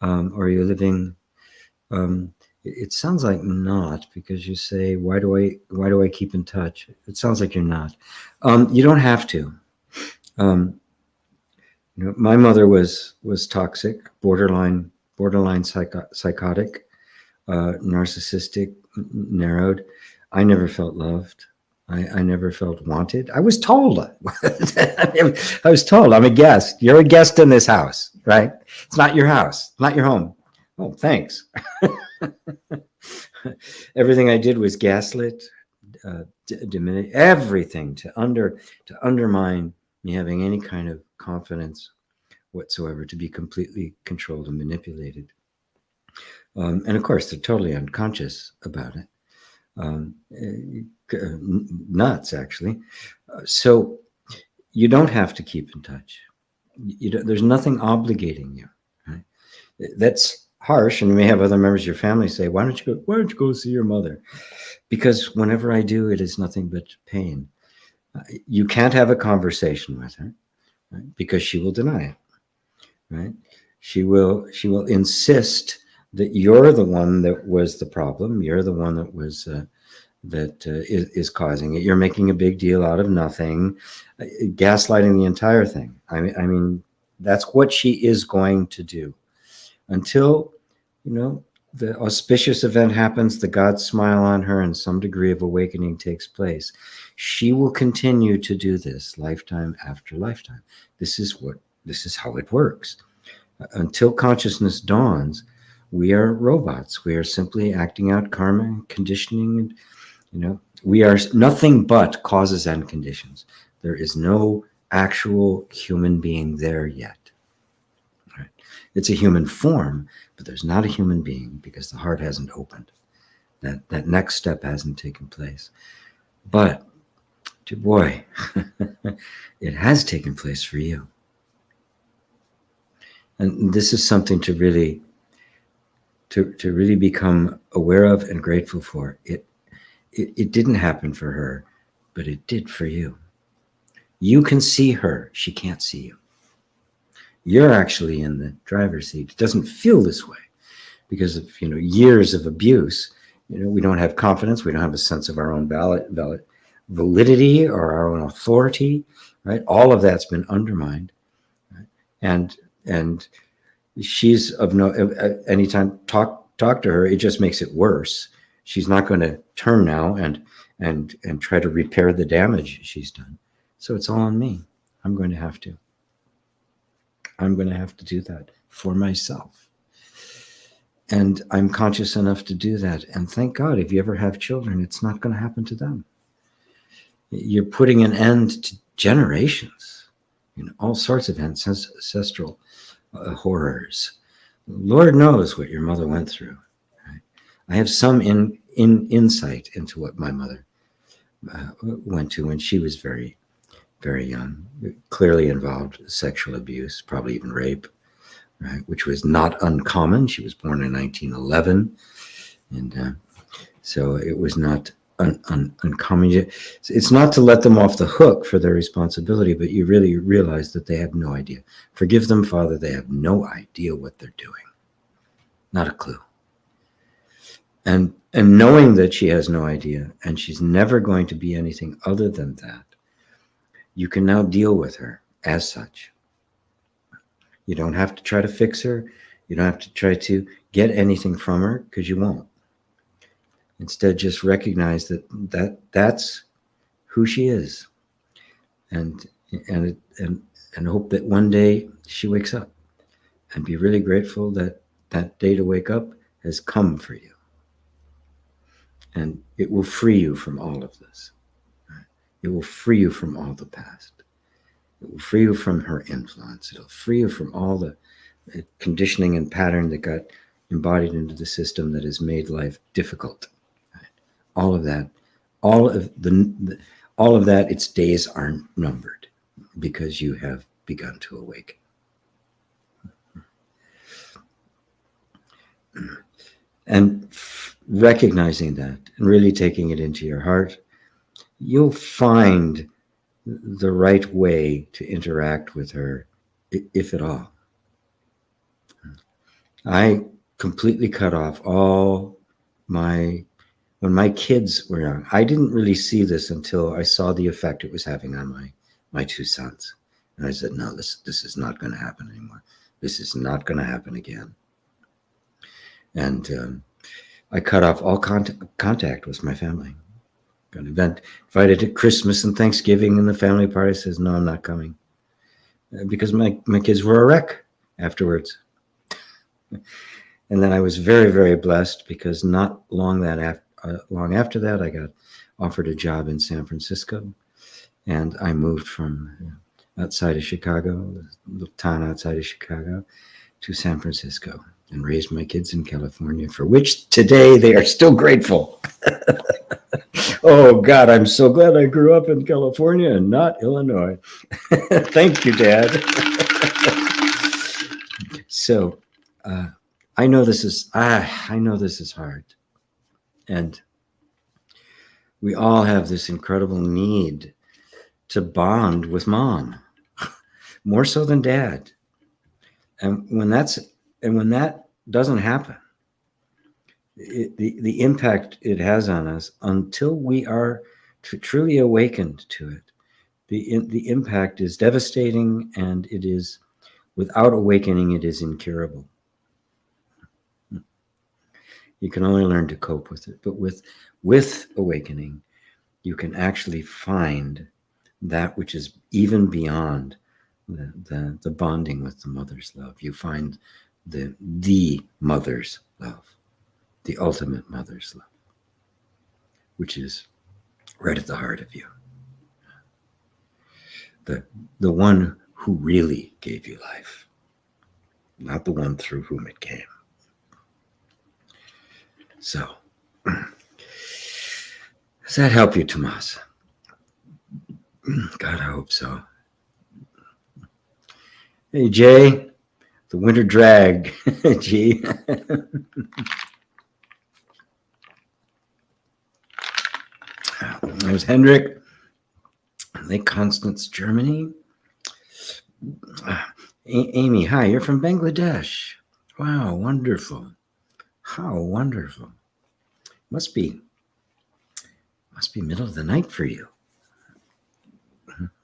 or are you living It sounds like not, because you say, why do I keep in touch? It sounds like you're not. You don't have to. My mother was toxic, borderline psychotic, narcissistic, narrowed. I never felt loved. I never felt wanted. I was told. I was told, I'm a guest. You're a guest in this house, right? It's not your house, not your home. Oh, thanks. Everything I did was gaslit, diminish everything to undermine me having any kind of confidence whatsoever, to be completely controlled and manipulated. And of course, they're totally unconscious about it. Nuts, actually. So you don't have to keep in touch. There's nothing obligating you. Right? That's harsh, and you may have other members of your family say, why don't you go see your mother? Because whenever I do, it is nothing but pain. You can't have a conversation with her, right? Because she will deny it, right? She will insist that you're the one that was the problem. You're the one that was is causing it. You're making a big deal out of nothing, gaslighting the entire thing. I mean, that's what she is going to do until, the auspicious event happens, the gods smile on her, and some degree of awakening takes place. She will continue to do this lifetime after lifetime. This is how it works. Until consciousness dawns, we are robots. We are simply acting out karma and conditioning. We are nothing but causes and conditions. There is no actual human being there yet. Right? It's a human form, but there's not a human being because the heart hasn't opened. That next step hasn't taken place. But, boy, it has taken place for you. And this is something to really become aware of and grateful for. It didn't happen for her, but it did for you. You can see her. She can't see you. You're actually in the driver's seat. It doesn't feel this way because of years of abuse. We don't have confidence. We don't have a sense of our own validity or our own authority. Right? All of that's been undermined. Right? And she's of no. Anytime talk to her, it just makes it worse. She's not going to turn now and try to repair the damage she's done. So it's all on me. I'm going to have to do that for myself. And I'm conscious enough to do that. And thank God, if you ever have children, it's not going to happen to them. You're putting an end to generations, all sorts of ancestral horrors. Lord knows what your mother went through. Right? I have some insight into what my mother went to when she was very, very young. It clearly involved sexual abuse, probably even rape, right? Which was not uncommon. She was born in 1911, and so it was not uncommon. It's not to let them off the hook for their responsibility, but you really realize that they have no idea. Forgive them, Father. They have no idea what they're doing. Not a clue. And knowing that she has no idea and she's never going to be anything other than that, you can now deal with her as such. You don't have to try to fix her. You don't have to try to get anything from her, because you won't. Instead, just recognize that's who she is, and hope that one day she wakes up, and be really grateful that that day to wake up has come for you, and it will free you from all of this. It will free you from all the past. It will free you from her influence. It'll free you from all the conditioning and pattern that got embodied into the system that has made life difficult. All of that, all of that, its days are numbered because you have begun to awaken. And recognizing that and really taking it into your heart, you'll find the right way to interact with her, if at all. I completely cut off all when my kids were young, I didn't really see this until I saw the effect it was having on my two sons. And I said, no, this is not going to happen anymore. This is not going to happen again. And I cut off all contact with my family. Got invited to Christmas and Thanksgiving and the family party. Says, no, I'm not coming. Because my kids were a wreck afterwards. And then I was very, very blessed because not long after that, I got offered a job in San Francisco. And I moved from outside of Chicago, a little town outside of Chicago, to San Francisco and raised my kids in California, for which today they are still grateful. Oh, God, I'm so glad I grew up in California and not Illinois. Thank you, Dad. So I know this is hard. And we all have this incredible need to bond with mom, more so than dad. And when that doesn't happen, the impact it has on us, until we are truly awakened to it, the impact is devastating, and it is, without awakening, it is incurable. You can only learn to cope with it, but with awakening, you can actually find that which is even beyond the bonding with the mother's love. You find the mother's love, the ultimate mother's love, which is right at the heart of you. The one who really gave you life, not the one through whom it came. So, does that help you, Tomas? God, I hope so. Hey, Jay, the winter drag. Gee. There's Hendrik, Lake Constance, Germany. Amy, hi, you're from Bangladesh. Wow, wonderful. How wonderful. Must be middle of the night for you.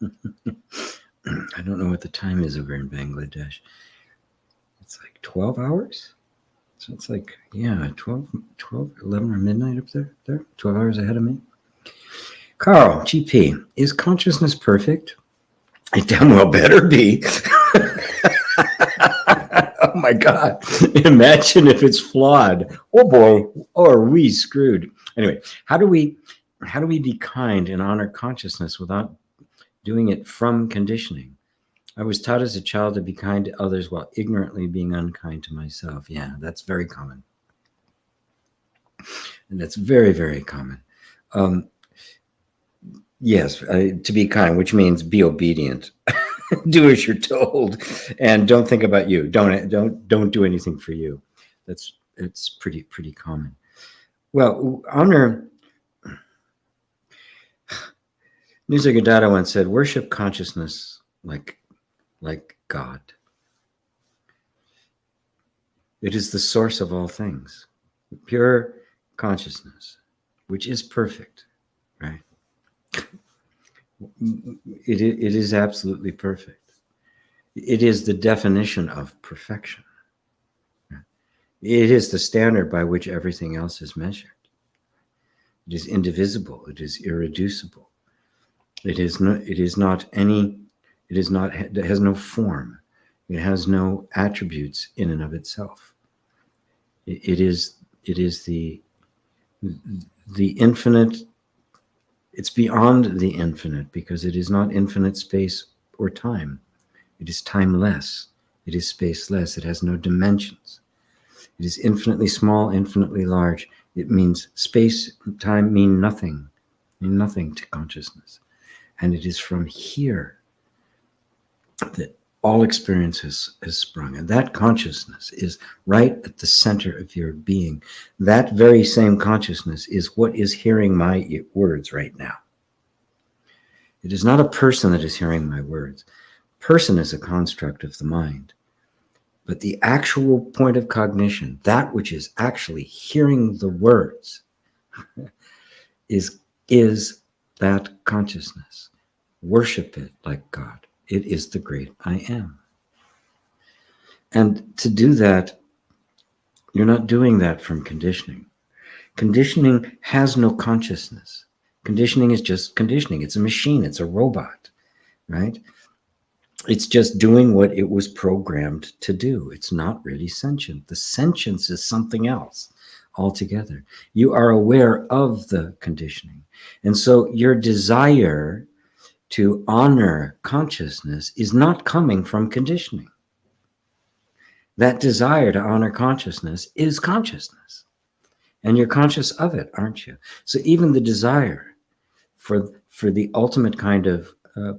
I don't know what the time is over in Bangladesh. It's like 12 hours. So it's like, 12, 11 or midnight up there, 12 hours ahead of me. Carl, GP, is consciousness perfect? It damn well better be. Oh my God. Imagine if it's flawed. Oh boy. Oh, are we screwed? Anyway, how do we be kind and honor consciousness without doing it from conditioning? I was taught as a child to be kind to others while ignorantly being unkind to myself. Yeah, that's very common. And that's very, very common. Yes, to be kind, which means be obedient. Do as you're told, and don't think about you. Don't do anything for you. It's pretty common. Well, honor. Nisargadatta once said, "Worship consciousness like God. It is the source of all things, pure consciousness, which is perfect, right? It is absolutely perfect. It is the definition of perfection. It is the standard by which everything else is measured. It is indivisible. It is irreducible. It has no form. It has no attributes in and of itself. It is the infinite. It's beyond the infinite because it is not infinite space or time. It is timeless. It is spaceless. It has no dimensions. It is infinitely small, infinitely large. It means space and time mean nothing to consciousness. And it is from here that all experience has sprung. And that consciousness is right at the center of your being. That very same consciousness is what is hearing my words right now. It is not a person that is hearing my words. Person is a construct of the mind. But the actual point of cognition, that which is actually hearing the words, is that consciousness. Worship it like God. It is the great I am. And to do that, you're not doing that from conditioning. Conditioning has no consciousness. Conditioning is just conditioning. It's a machine. It's a robot, right? It's just doing what it was programmed to do. It's not really sentient. The sentience is something else altogether. You are aware of the conditioning. And so your desire to honor consciousness is not coming from conditioning. That desire to honor consciousness is consciousness. And you're conscious of it, aren't you? So even the desire for the ultimate kind of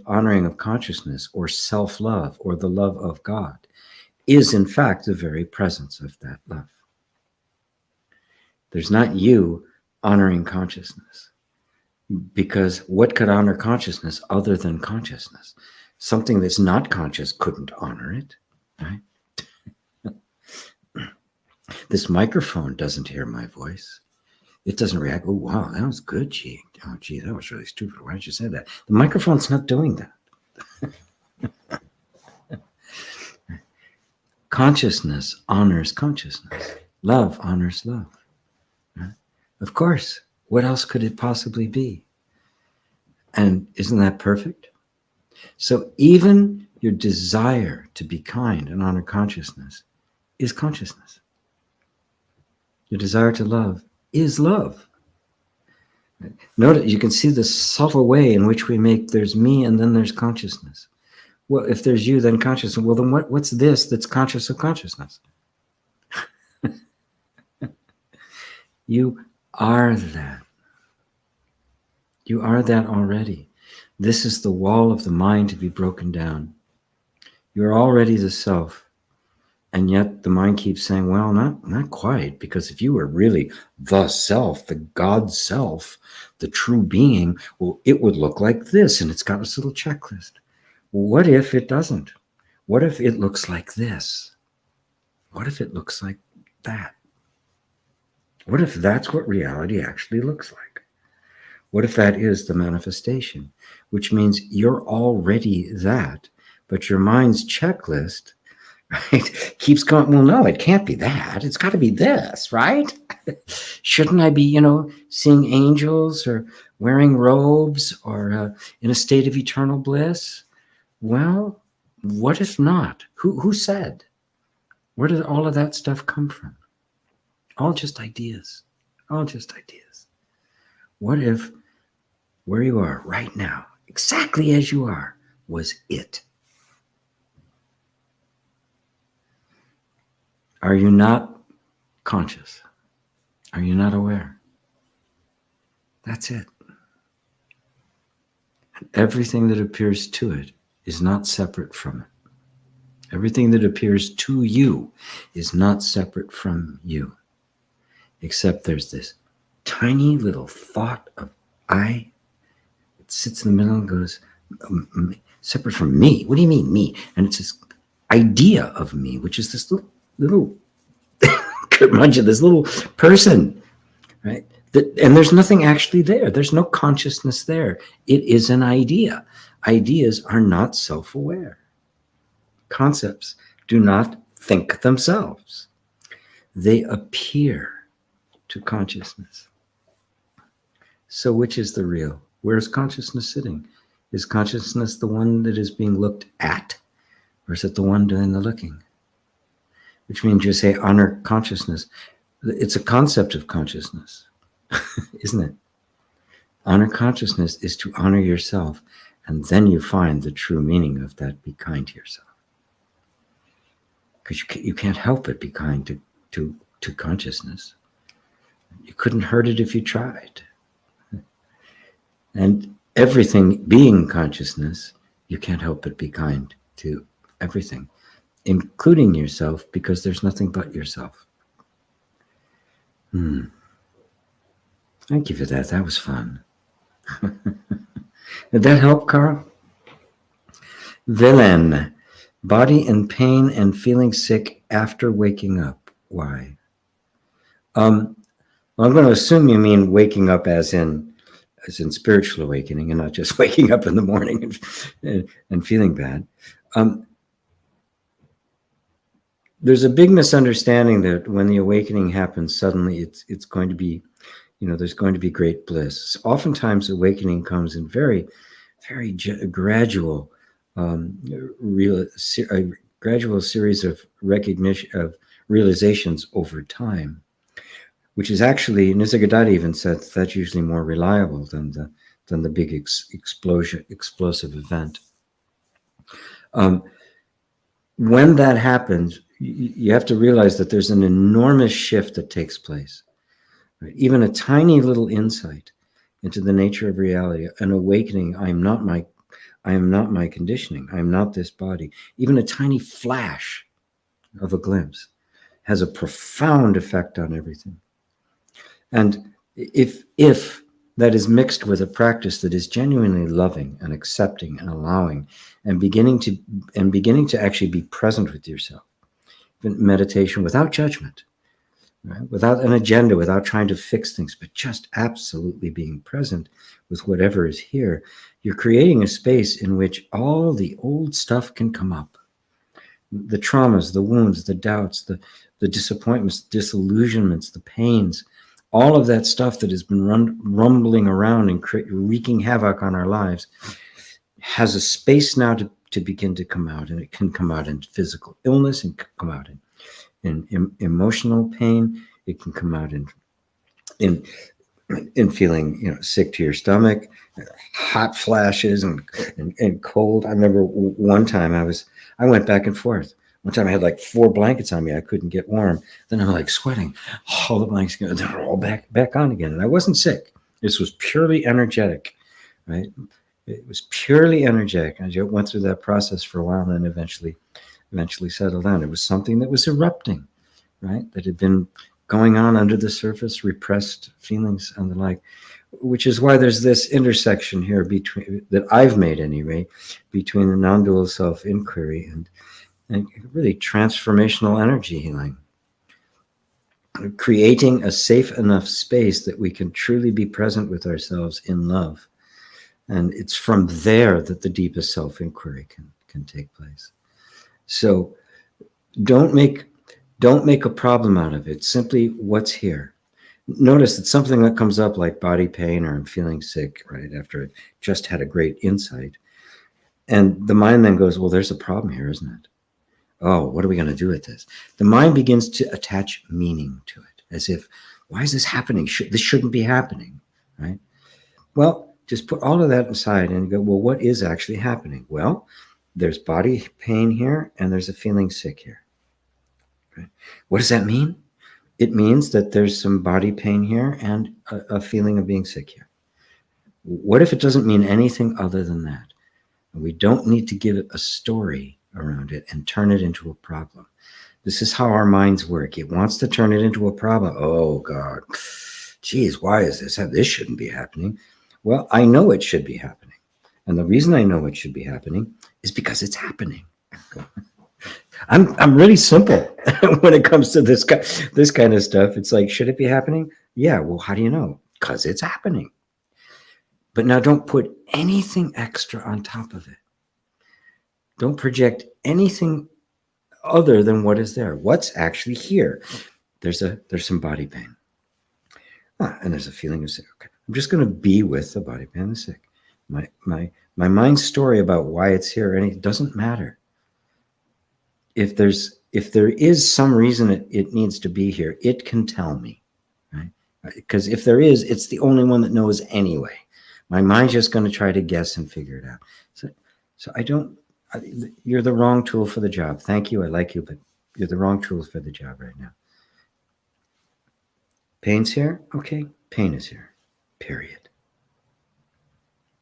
honoring of consciousness or self-love or the love of God is in fact the very presence of that love. There's not you honoring consciousness, because what could honor consciousness other than consciousness? Something that's not conscious couldn't honor it, right? This microphone doesn't hear my voice. It doesn't react. Oh, wow, that was good, gee. Oh, gee, that was really stupid. Why did you say that? The microphone's not doing that. Consciousness honors consciousness. Love honors love. Right? Of course. What else could it possibly be? And isn't that perfect? So even your desire to be kind and honor consciousness is consciousness. Your desire to love is love. Notice, you can see the subtle way in which we make there's me and then there's consciousness. Well, if there's you, then consciousness. Well, then what's this that's conscious of consciousness? You are that. You are that already. This is the wall of the mind to be broken down. You're already the self. And yet the mind keeps saying, well, not quite, because if you were really the self, the God self, the true being, well, it would look like this, and it's got this little checklist. Well, what if it doesn't? What if it looks like this? What if it looks like that? What if that's what reality actually looks like? What if that is the manifestation? Which means you're already that, but your mind's checklist, right, keeps going, well, no, it can't be that. It's got to be this, right? Shouldn't I be, seeing angels or wearing robes or in a state of eternal bliss? Well, what if not? Who said? Where did all of that stuff come from? All just ideas. All just ideas. What if where you are right now, exactly as you are, was it? Are you not conscious? Are you not aware? That's it. And everything that appears to it is not separate from it. Everything that appears to you is not separate from you. Except there's this tiny little thought of I. It sits in the middle and goes, separate from me. What do you mean, me? And it's this idea of me, which is this little this little person, right? And there's nothing actually there. There's no consciousness there. It is an idea. Ideas are not self-aware. Concepts do not think themselves. They appear to consciousness. So which is the real? Where is consciousness sitting? Is consciousness the one that is being looked at, or is it the one doing the looking? Which means you say honor consciousness. It's a concept of consciousness, isn't it? Honor consciousness is to honor yourself, and then you find the true meaning of that. Be kind to yourself, because you can't help but be kind to consciousness. You couldn't hurt it if you tried. And everything being consciousness, you can't help but be kind to everything, including yourself, because there's nothing but yourself. Thank you for that. That was fun. Did that help, Carl? Villain. Body in pain and feeling sick after waking up. Why? Well, I'm going to assume you mean waking up as in spiritual awakening and not just waking up in the morning and feeling bad. There's a big misunderstanding that when the awakening happens suddenly, it's going to be, there's going to be great bliss. Oftentimes, awakening comes in very, very gradual, a gradual series of recognition of realizations over time, which is actually, Nisargadatta even said that's usually more reliable than the big explosive event. When that happens, you have to realize that there's an enormous shift that takes place. Right? Even a tiny little insight into the nature of reality, an awakening. I am not my conditioning. I am not this body. Even a tiny flash of a glimpse has a profound effect on everything. And if that is mixed with a practice that is genuinely loving and accepting and allowing and beginning to actually be present with yourself, meditation without judgment, right? Without an agenda, without trying to fix things, but just absolutely being present with whatever is here, you're creating a space in which all the old stuff can come up. The traumas, the wounds, the doubts, the disappointments, disillusionments, the pains, all of that stuff that has been rumbling around and wreaking havoc on our lives has a space now to begin to come out. And it can come out in physical illness, and can come out in emotional pain. It can come out in feeling, sick to your stomach, hot flashes and cold. I remember one time I went back and forth. One time I had like 4 blankets on me. I couldn't get warm. Then I'm like sweating. All the blankets, they're all back on again. And I wasn't sick. This was purely energetic, right? It was purely energetic. I went through that process for a while and eventually settled down. It was something that was erupting, right? That had been going on under the surface, repressed feelings and the like, which is why there's this intersection here that I've made anyway, between the non-dual self-inquiry and really transformational energy healing. Creating a safe enough space that we can truly be present with ourselves in love. And it's from there that the deepest self-inquiry can take place. So don't make a problem out of it. Simply what's here. Notice that something that comes up like body pain or I'm feeling sick, right, after I've just had a great insight. And the mind then goes, well, there's a problem here, isn't it? Oh, what are we going to do with this? The mind begins to attach meaning to it, as if, why is this happening? This shouldn't be happening, right? Well, just put all of that aside and go, well, what is actually happening? Well, there's body pain here and there's a feeling sick here. Right? What does that mean? It means that there's some body pain here and a feeling of being sick here. What if it doesn't mean anything other than that? We don't need to give it a story around it and turn it into a problem. This is how our minds work. It wants to turn it into a problem. Oh God, geez, why is this? This shouldn't be happening. Well, I know it should be happening. And the reason I know it should be happening is because it's happening. I'm really simple when it comes to this kind of stuff. It's like, should it be happening? Yeah, well, how do you know? Because it's happening. But now don't put anything extra on top of it. Don't project anything other than what is there. What's actually here? There's some body pain. And there's a feeling of sick. Okay. I'm just going to be with the body pain and the sick. My mind's story about why it's here, and it doesn't matter. If there is some reason it needs to be here, it can tell me, right? Because if there is, it's the only one that knows anyway. My mind's just going to try to guess and figure it out. So you're the wrong tool for the job. Thank you. I like you, but you're the wrong tool for the job right now. Pain's here. Okay. Pain is here. Period.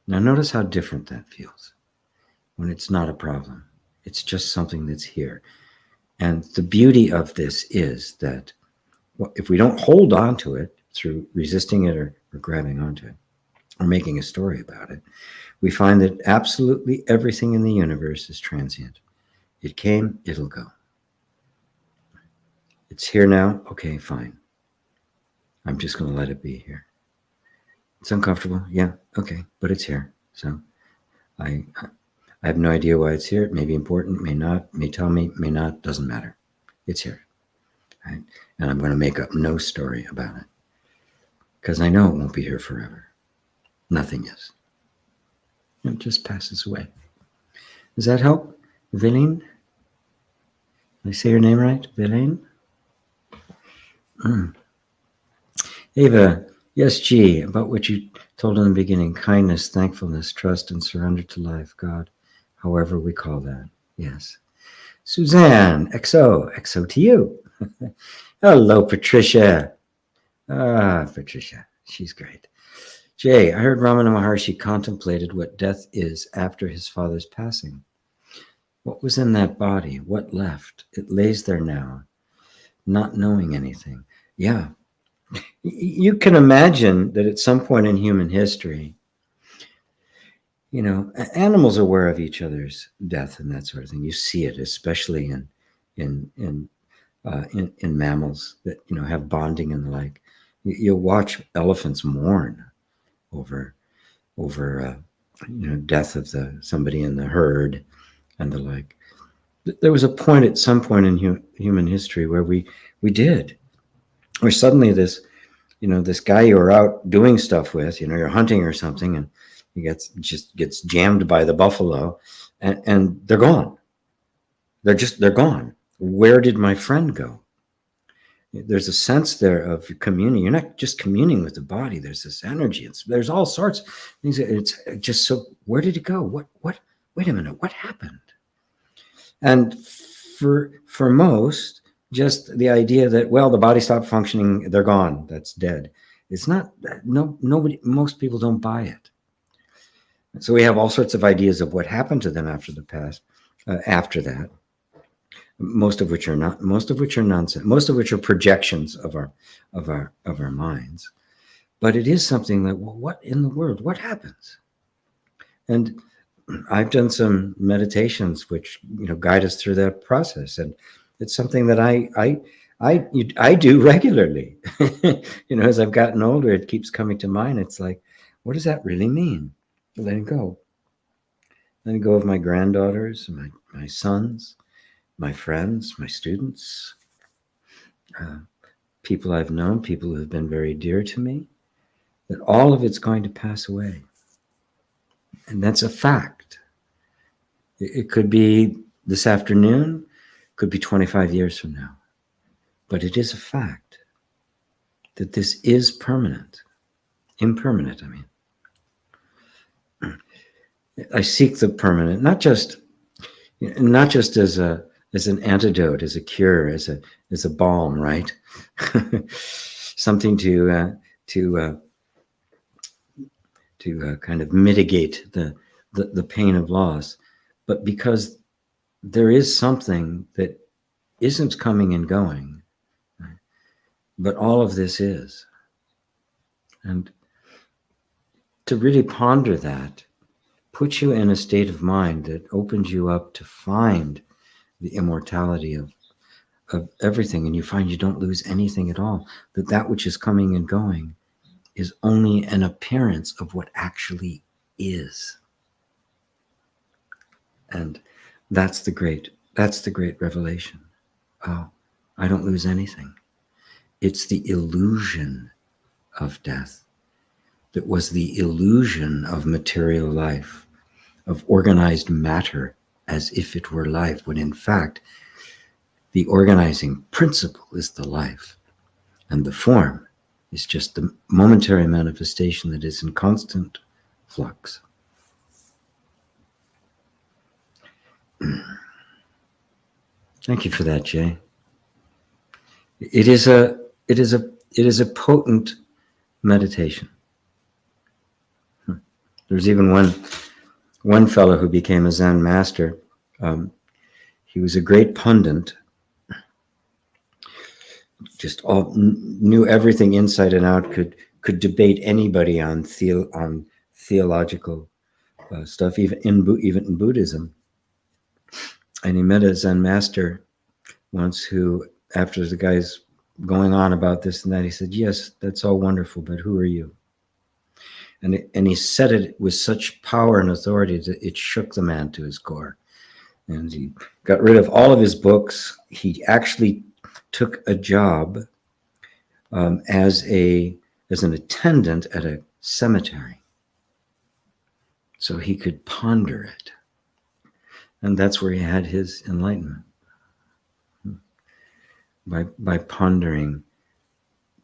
Now notice how different that feels when it's not a problem. It's just something that's here. And the beauty of this is that if we don't hold on to it through resisting it or grabbing onto it or making a story about it, we find that absolutely everything in the universe is transient. It came, it'll go. It's here now. Okay, fine. I'm just going to let it be here. It's uncomfortable. Yeah, okay, but it's here. So I have no idea why it's here. It may be important, may not, may tell me, may not, doesn't matter. It's here. Right? And I'm going to make up no story about it because I know it won't be here forever. Nothing is. It just passes away. Does that help? Villain? Did I say your name right? Villain? Ava, yes, G, about what you told in the beginning, kindness, thankfulness, trust, and surrender to life, God, however we call that. Yes. Suzanne, XO to you. Hello, Patricia. Patricia, she's great. Jay, I heard Ramana Maharshi contemplated what death is after his father's passing. What was in that body? What left? It lays there now, not knowing anything. Yeah. You can imagine that at some point in human history, you know, animals are aware of each other's death and that sort of thing. You see it, especially in mammals that, you know, have bonding and the like. You'll watch elephants mourn over death of somebody in the herd and the like. There was a point at some point in human history where we did, where suddenly this guy you were out doing stuff with, you know, you're hunting or something, and he gets jammed by the buffalo, and they're gone. They're gone. Where did my friend go? There's a sense there of communing. You're not just communing with the body. There's this energy. There's all sorts of things. It's just so. Where did it go? What? Wait a minute. What happened? And for most, just the idea that, well, the body stopped functioning. They're gone. That's dead. It's not. Nobody. Most people don't buy it. So we have all sorts of ideas of what happened to them after the past. After that. Most of which are nonsense, most of which are projections of our minds. But it is something that, well, what in the world, what happens? And I've done some meditations which, you know, guide us through that process, and it's something that I do regularly. You know, as I've gotten older, it keeps coming to mind. It's like, what does that really mean? Letting go of my granddaughters, my sons, my friends, my students, people I've known, people who have been very dear to me, that all of it's going to pass away. And that's a fact. It could be this afternoon, could be 25 years from now. But it is a fact that this is permanent. Impermanent, I mean. I seek the permanent, not just as an antidote, as a cure, as a balm, right? Something to kind of mitigate the pain of loss, but because there is something that isn't coming and going, right? But all of this is, and to really ponder that puts you in a state of mind that opens you up to find the immortality of everything, and you find you don't lose anything at all, that which is coming and going is only an appearance of what actually is. And that's the great revelation. Oh, I don't lose anything. It's the illusion of death that was the illusion of material life, of organized matter, as if it were life, when in fact, the organizing principle is the life, and the form is just the momentary manifestation that is in constant flux. Thank you for that, Jay. It is a potent meditation. There's even one fellow who became a Zen master. He was a great pundit, just knew everything inside and out, could debate anybody on theological stuff, even in Buddhism. And he met a Zen master once who, after the guy's going on about this and that, he said, yes, that's all wonderful, but who are you? And he said it with such power and authority that it shook the man to his core. And he got rid of all of his books. He actually took a job as an attendant at a cemetery, so he could ponder it. And that's where he had his enlightenment, by pondering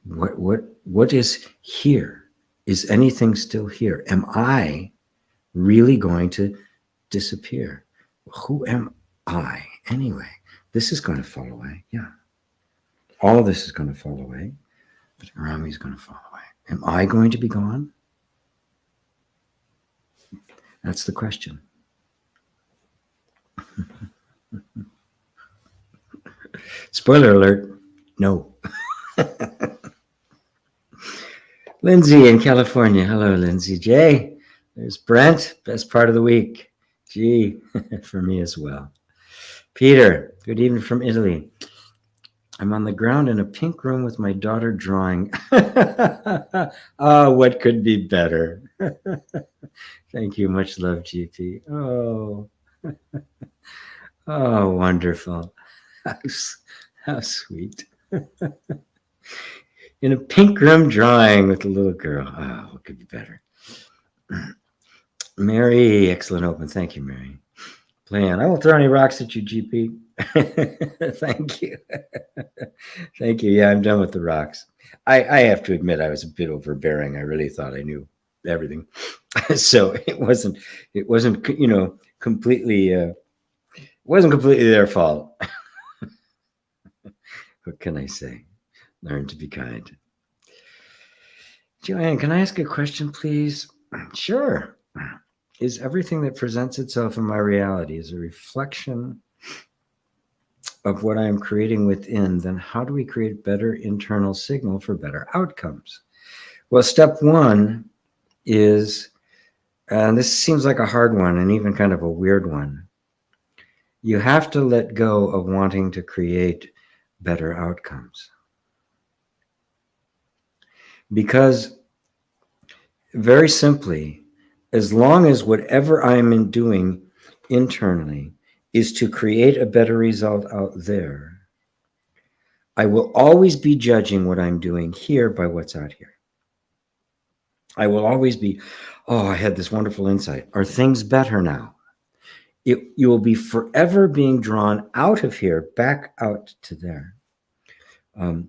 what is here. Is anything still here? Am I really going to disappear? Who am I anyway? This is going to fall away. Yeah. All of this is going to fall away. But around me is going to fall away. Am I going to be gone? That's the question. Spoiler alert, no. Lindsay in California. Hello, Lindsay. Jay, there's Brent. Best part of the week. Gee, for me as well. Peter, good evening from Italy. I'm on the ground in a pink room with my daughter drawing. Oh, what could be better? Thank you. Much love, GP. Oh, oh, wonderful. How sweet. In a pink room drawing with a little girl. Oh, what could be better? Mary, excellent open. Thank you, Mary. Plan. I won't throw any rocks at you, GP. Thank you. Thank you. Yeah, I'm done with the rocks. I have to admit I was a bit overbearing. I really thought I knew everything. So it wasn't, completely wasn't completely their fault. What can I say? Learn to be kind. Joanne, can I ask a question, please? Sure. Is everything that presents itself in my reality is a reflection of what I am creating within? Then how do we create better internal signal for better outcomes? Well, step one is, and this seems like a hard one and even kind of a weird one, you have to let go of wanting to create better outcomes. Because very simply, as long as whatever I'm doing internally is to create a better result out there, I will always be judging what I'm doing here by what's out here. I will always be, oh, I had this wonderful insight. Are things better now? You will be forever being drawn out of here, back out to there. And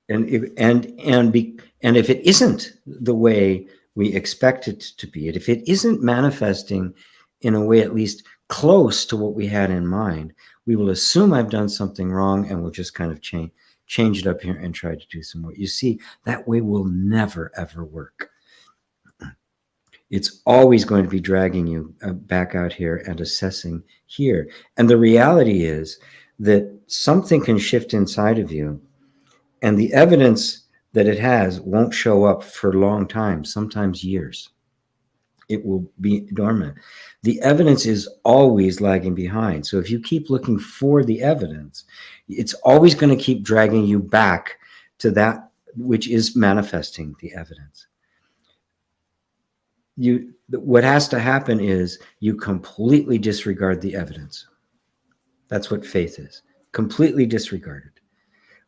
if it isn't the way we expect it to be, if it isn't manifesting in a way at least close to what we had in mind, we will assume I've done something wrong and we'll just kind of change it up here and try to do some more. You see, that way will never, ever work. It's always going to be dragging you back out here and assessing here. And the reality is that something can shift inside of you, and the evidence that it has won't show up for a long time, sometimes years. It will be dormant. The evidence is always lagging behind. So if you keep looking for the evidence, it's always going to keep dragging you back to that which is manifesting the evidence. What has to happen is you completely disregard the evidence. That's what faith is. Completely disregarded,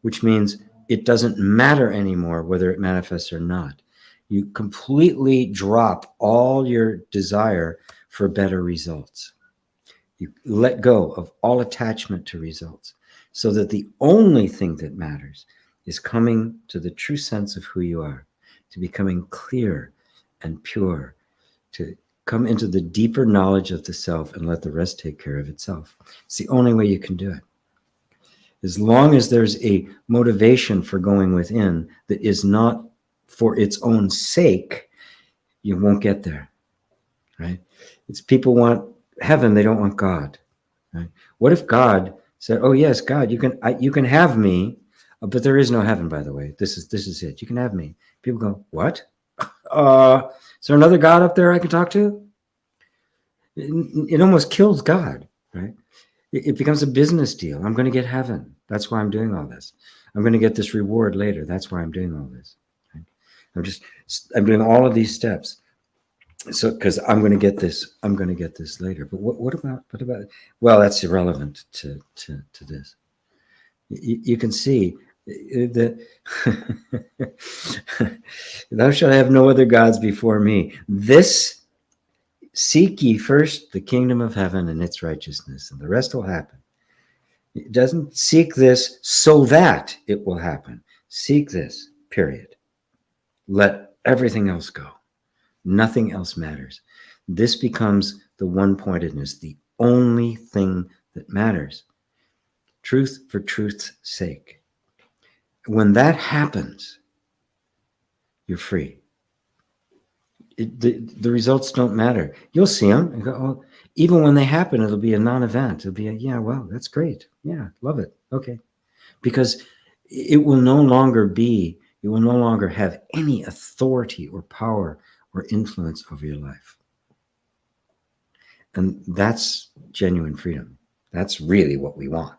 which means it doesn't matter anymore whether it manifests or not. You completely drop all your desire for better results. You let go of all attachment to results, so that the only thing that matters is coming to the true sense of who you are, to becoming clear and pure, to come into the deeper knowledge of the self and let the rest take care of itself. It's the only way you can do it. As long as there's a motivation for going within that is not for its own sake, you won't get there, right? It's people want heaven, they don't want God, right? What if God said, oh yes, God, you can have me, but there is no heaven, by the way. This is it. You can have me. People go, what? Is there another God up there I can talk to? It almost kills God, right? It becomes a business deal. I'm going to get heaven. That's why I'm doing all this. I'm going to get this reward later. That's why I'm doing all this. Right? I'm doing all of these steps. So, because I'm going to get this, I'm going to get this later. But what about, well, that's irrelevant to this. You can see that thou shalt have no other gods before me. This, seek ye first the kingdom of heaven and its righteousness, and the rest will happen. It doesn't seek this so that it will happen. Seek this, period. Let everything else go. Nothing else matters. This becomes the one-pointedness, the only thing that matters. Truth for truth's sake. When that happens, you're free. The results don't matter. You'll see them and go, oh, even when they happen, it'll be a non-event. It'll be a, yeah, well, that's great. Yeah, love it. Okay. Because it will no longer be, you will no longer have any authority or power or influence over your life. And that's genuine freedom. That's really what we want.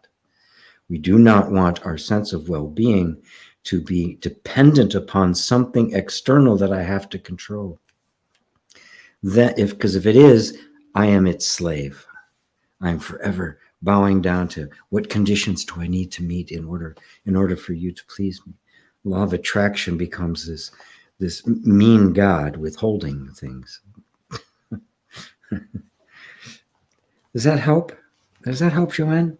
We do not want our sense of well-being to be dependent upon something external that I have to control. Because if it is, I am its slave. I am forever bowing down to what conditions do I need to meet in order for you to please me. Law of attraction becomes this mean God withholding things. Does that help? Does that help, Joanne?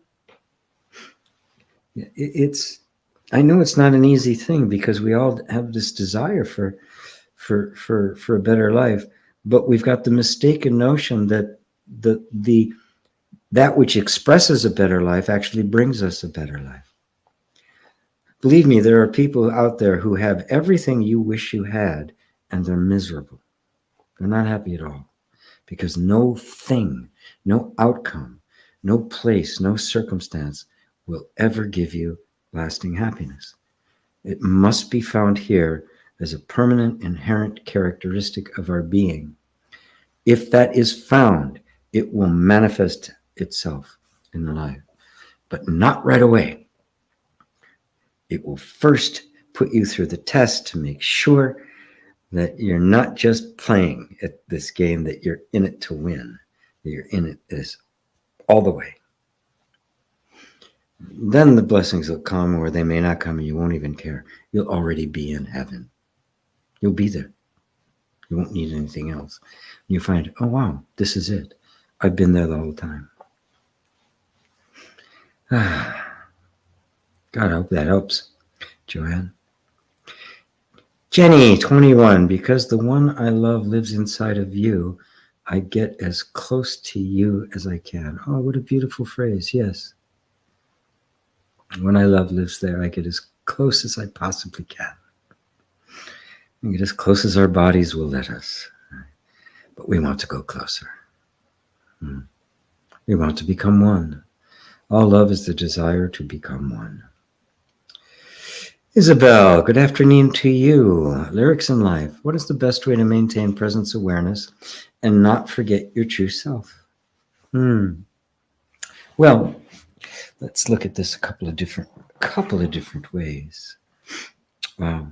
I know it's not an easy thing because we all have this desire for a better life, but we've got the mistaken notion that that which expresses a better life actually brings us a better life. Believe me, there are people out there who have everything you wish you had, and they're miserable. They're not happy at all because no thing, no outcome, no place, no circumstance will ever give you lasting happiness. It must be found here as a permanent, inherent characteristic of our being. If that is found, it will manifest itself in the life, but not right away. It will first put you through the test to make sure that you're not just playing at this game, that you're in it to win, that you're in it this all the way. Then the blessings will come, or they may not come, and you won't even care. You'll already be in heaven. You'll be there. You won't need anything else. You find, oh, wow, this is it. I've been there the whole time. God, I hope that helps, Joanne. Jenny, 21, because the one I love lives inside of you, I get as close to you as I can. Oh, what a beautiful phrase. Yes. When I love lives there, I get as close as I possibly can. I get as close as our bodies will let us. But we want to go closer. We want to become one. All love is the desire to become one. Isabel, good afternoon to you. Lyrics in life. What is the best way to maintain presence awareness and not forget your true self? Well, let's look at this a couple of different ways. Wow.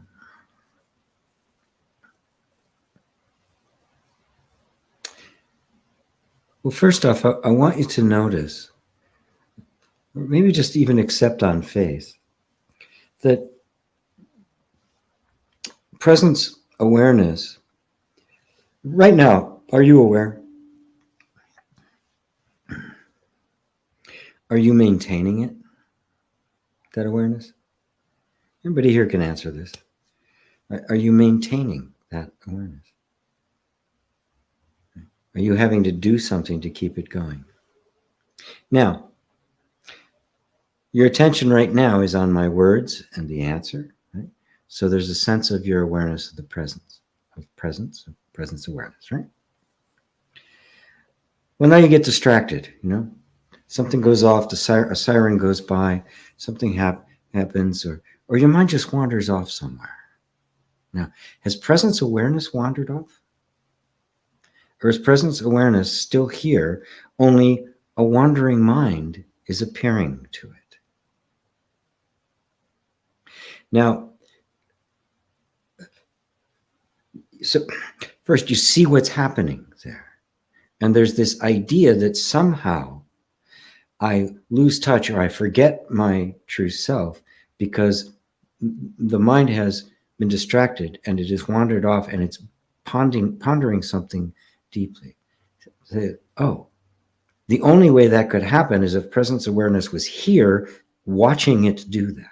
Well, first off, I want you to notice, or maybe just even accept on faith, that presence awareness, right now, are you aware? Are you maintaining it, that awareness? Everybody here can answer this. Are you maintaining that awareness? Are you having to do something to keep it going? Now, your attention right now is on my words and the answer, right? So there's a sense of your awareness of the presence awareness, right? Well, now you get distracted, something goes off, a siren goes by, something happens, or your mind just wanders off somewhere. Now, has presence awareness wandered off? Or is presence awareness still here, only a wandering mind is appearing to it? Now, so first you see what's happening there. And there's this idea that somehow I lose touch or I forget my true self because the mind has been distracted and it has wandered off and it's pondering something deeply. Oh, the only way that could happen is if presence awareness was here watching it do that.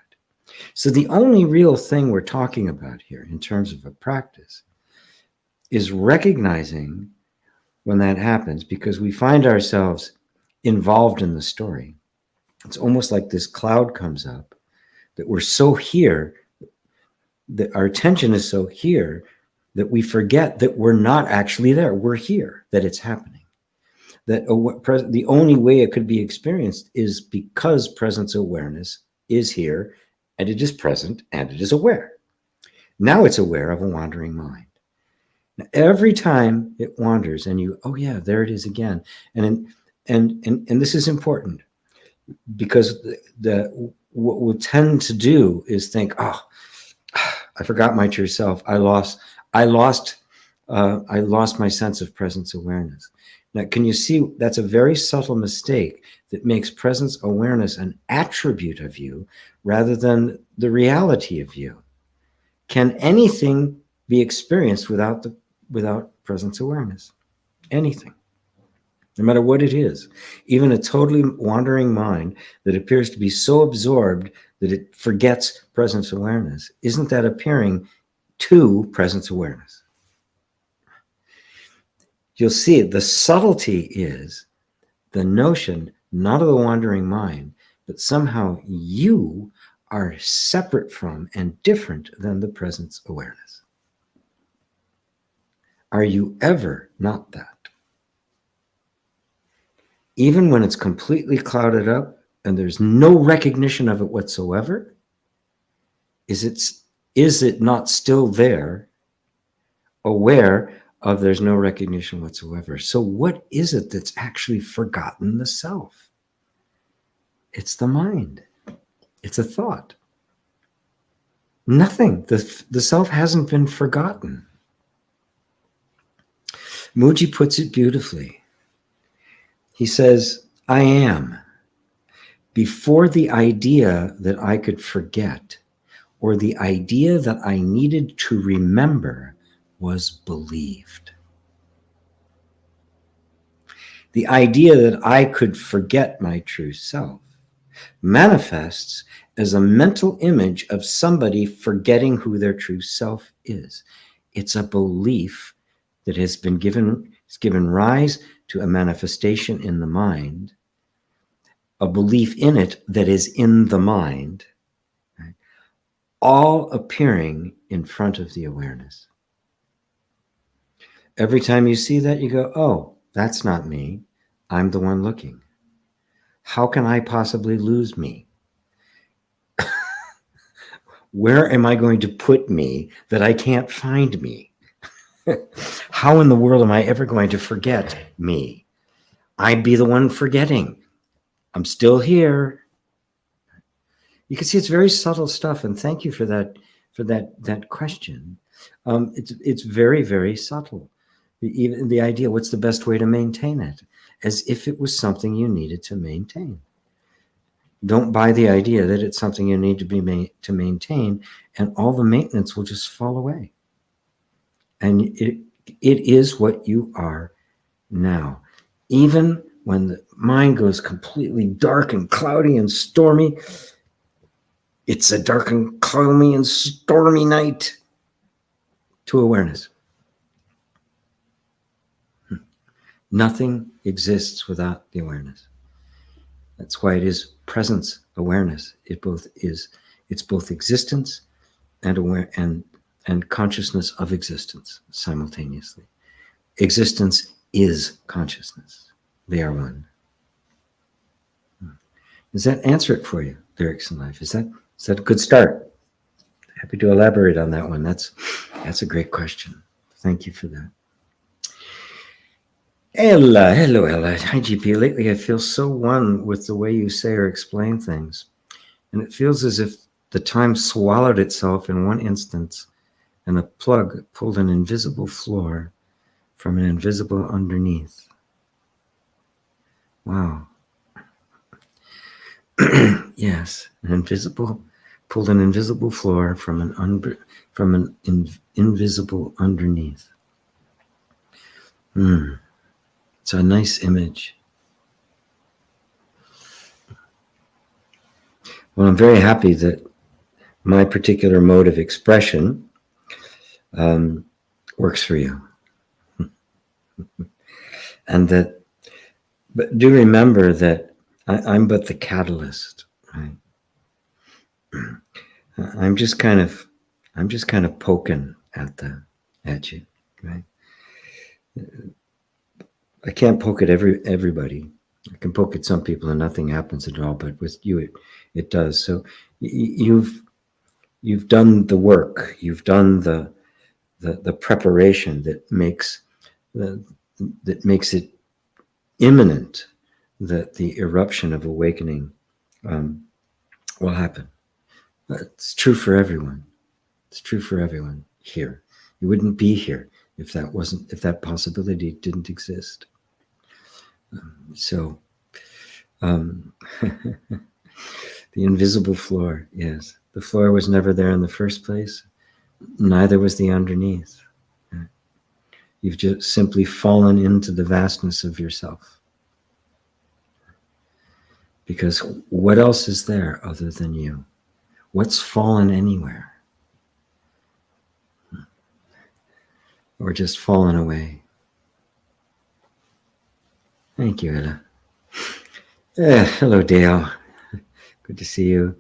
So the only real thing we're talking about here in terms of a practice is recognizing when that happens, because we find ourselves involved in the story. It's almost like this cloud comes up, that we're so here, that our attention is so here, that we forget that we're not actually there. We're here, that it's happening. That the only way it could be experienced is because presence awareness is here, and it is present, and it is aware. Now it's aware of a wandering mind. Now, every time it wanders, and you, oh yeah, there it is again. And this is important, because what we'll tend to do is think, oh, I forgot my true self. I lost my sense of presence awareness. Now, can you see that's a very subtle mistake that makes presence awareness an attribute of you rather than the reality of you? Can anything be experienced without presence awareness? Anything, no matter what it is. Even a totally wandering mind that appears to be so absorbed that it forgets presence awareness, isn't that appearing to presence awareness? You'll see the subtlety is the notion, not of the wandering mind, but somehow you are separate from and different than the presence awareness. Are you ever not that? Even when it's completely clouded up and there's no recognition of it whatsoever, is it not still there, aware of there's no recognition whatsoever? So what is it that's actually forgotten the self? It's the mind. It's a thought. Nothing. The self hasn't been forgotten. Mooji puts it beautifully. He says, I am. Before the idea that I could forget, or the idea that I needed to remember, was believed. The idea that I could forget my true self manifests as a mental image of somebody forgetting who their true self is. It's a belief that has given rise to a manifestation in the mind, a belief in it that is in the mind, right? All appearing in front of the awareness. Every time you see that, you go, oh, that's not me. I'm the one looking. How can I possibly lose me? Where am I going to put me that I can't find me? How in the world am I ever going to forget me? I'd be the one forgetting. I'm still here. You can see it's very subtle stuff, and thank you for that question. It's very, very subtle. Even the idea, what's the best way to maintain it? As if it was something you needed to maintain. Don't buy the idea that it's something you need to maintain, and all the maintenance will just fall away. And it is what you are now. Even when the mind goes completely dark and cloudy and stormy, it's a dark and cloudy and stormy night to awareness. Nothing exists without the awareness. That's why it is presence awareness. It's both existence and consciousness of existence simultaneously. Existence is consciousness. They are one. Does that answer it for you, Lyrics in Life? Is that a good start? Happy to elaborate on that one. That's a great question. Thank you for that. Ella, hello, Ella. Hi, GP. Lately, I feel so one with the way you say or explain things. And it feels as if the time swallowed itself in one instance and a plug pulled an invisible floor from an invisible underneath. Wow. Yes, pulled an invisible floor from an invisible underneath. It's a nice image. Well, I'm very happy that my particular mode of expression works for you. And that, but do remember that I'm but the catalyst, right? I'm just kind of poking at you, right? I can't poke at everybody. I can poke at some people and nothing happens at all, but with you, it does. So you've done the work. You've done the preparation that makes it imminent that the eruption of awakening will happen. It's true for everyone. It's true for everyone here. You wouldn't be here if that possibility didn't exist. So the invisible floor, yes. The floor was never there in the first place. Neither was the underneath. You've just simply fallen into the vastness of yourself. Because what else is there other than you? What's fallen anywhere? Or just fallen away? Thank you, Ella. Hello, Dale. Good to see you.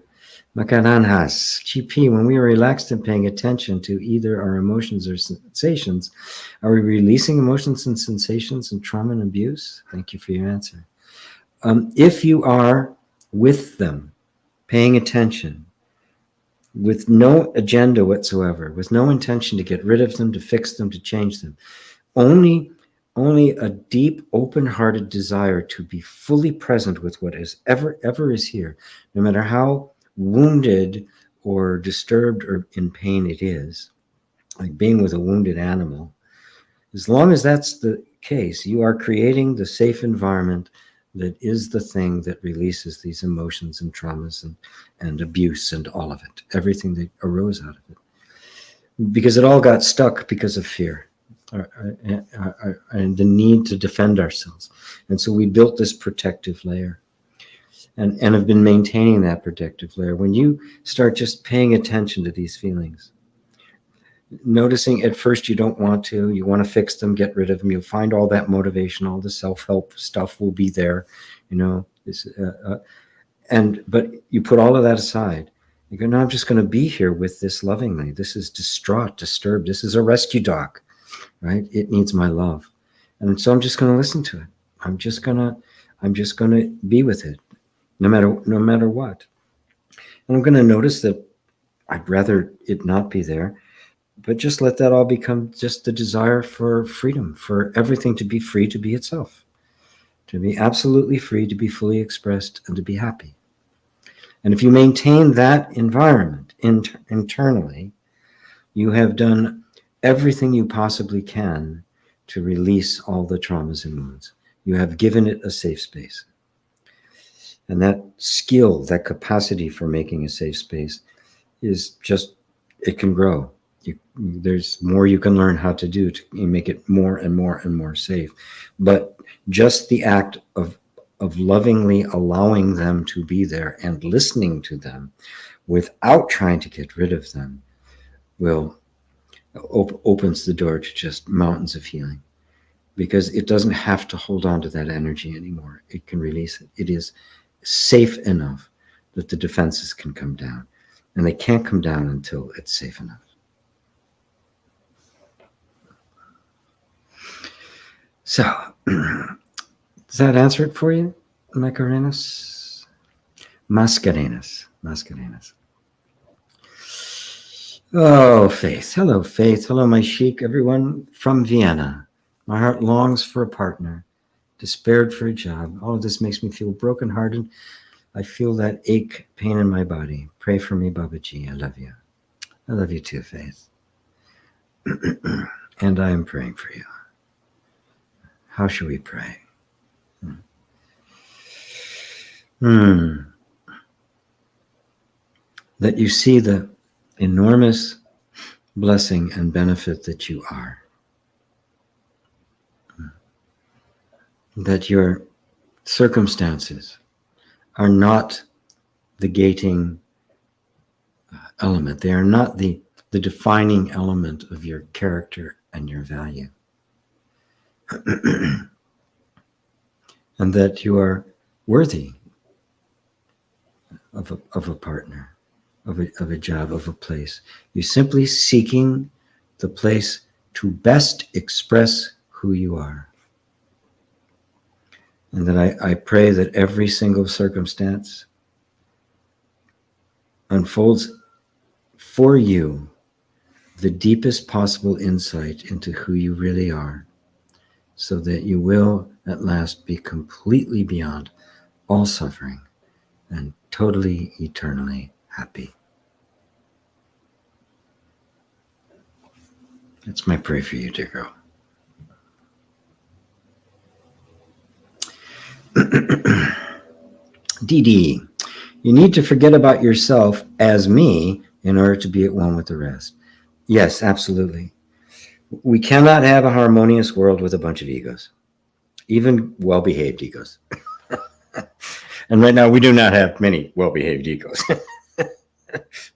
Makaranhas, GP, when we are relaxed and paying attention to either our emotions or sensations, are we releasing emotions and sensations and trauma and abuse? Thank you for your answer. If you are with them, paying attention, with no agenda whatsoever, with no intention to get rid of them, to fix them, to change them, only a deep, open-hearted desire to be fully present with what is ever is here, no matter how wounded or disturbed or in pain it is, like being with a wounded animal. As long as that's the case, you are creating the safe environment that is the thing that releases these emotions and traumas and abuse and all of it, everything that arose out of it. Because it all got stuck because of fear and the need to defend ourselves. And so we built this protective layer and have been maintaining that protective layer. When you start just paying attention to these feelings, noticing at first you don't want to, you want to fix them, get rid of them, you'll find all that motivation, all the self-help stuff will be there, but you put all of that aside. You go, no, I'm just going to be here with this lovingly. This is distraught, disturbed. This is a rescue dog, right? It needs my love. And so I'm just going to listen to it. I'm just going to be with it, no matter what. And I'm going to notice that I'd rather it not be there, but just let that all become just the desire for freedom, for everything to be free to be itself, to be absolutely free, to be fully expressed, and to be happy. And if you maintain that environment internally, you have done everything you possibly can to release all the traumas and wounds. You have given it a safe space. And that skill, that capacity for making a safe space is just, it can grow. There's more you can learn how to do to make it more and more and more safe. But just the act of lovingly allowing them to be there and listening to them without trying to get rid of them opens the door to just mountains of healing, because it doesn't have to hold on to that energy anymore. It can release it. It is safe enough that the defenses can come down, and they can't come down until it's safe enough. So, does that answer it for you, Mascarenas? Oh, Faith. Hello, Faith. Hello, my chic. Everyone from Vienna. My heart longs for a partner. despaired for a job. All of this makes me feel brokenhearted. I feel that ache, pain in my body. Pray for me, Babaji. I love you. I love you too, Faith. And I am praying for you. How should we pray? That you see the enormous blessing and benefit that you are. That your circumstances are not the gating element. They are not the defining element of your character and your value. And that you are worthy of a partner, of a job, of a place. You're simply seeking the place to best express who you are. And that I pray that every single circumstance unfolds for you the deepest possible insight into who you really are, so that you will at last be completely beyond all suffering and totally, eternally happy. That's my prayer for you, dear girl. Dee, you need to forget about yourself as me in order to be at one with the rest. Yes, absolutely. We cannot have a harmonious world with a bunch of egos, even well-behaved egos. And right now we do not have many well-behaved egos.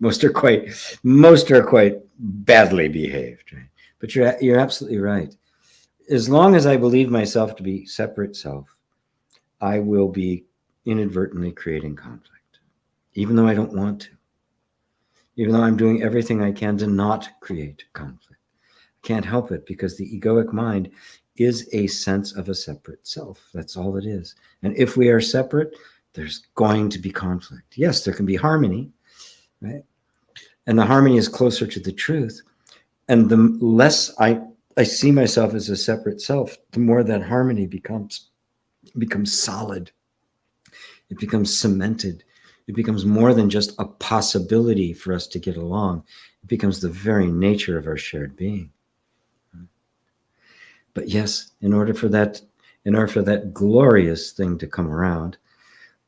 Most are quite badly behaved. Right? But you're absolutely right. As long as I believe myself to be separate self, I will be inadvertently creating conflict, even though I don't want to. Even though I'm doing everything I can to not create conflict. I can't help it, because the egoic mind is a sense of a separate self. That's all it is. And if we are separate, there's going to be conflict. Yes, there can be harmony, right? And the harmony is closer to the truth. And the less I see myself as a separate self, the more that harmony becomes solid. It becomes cemented. It becomes more than just a possibility for us to get along. It becomes the very nature of our shared being. But yes, in order for that glorious thing to come around,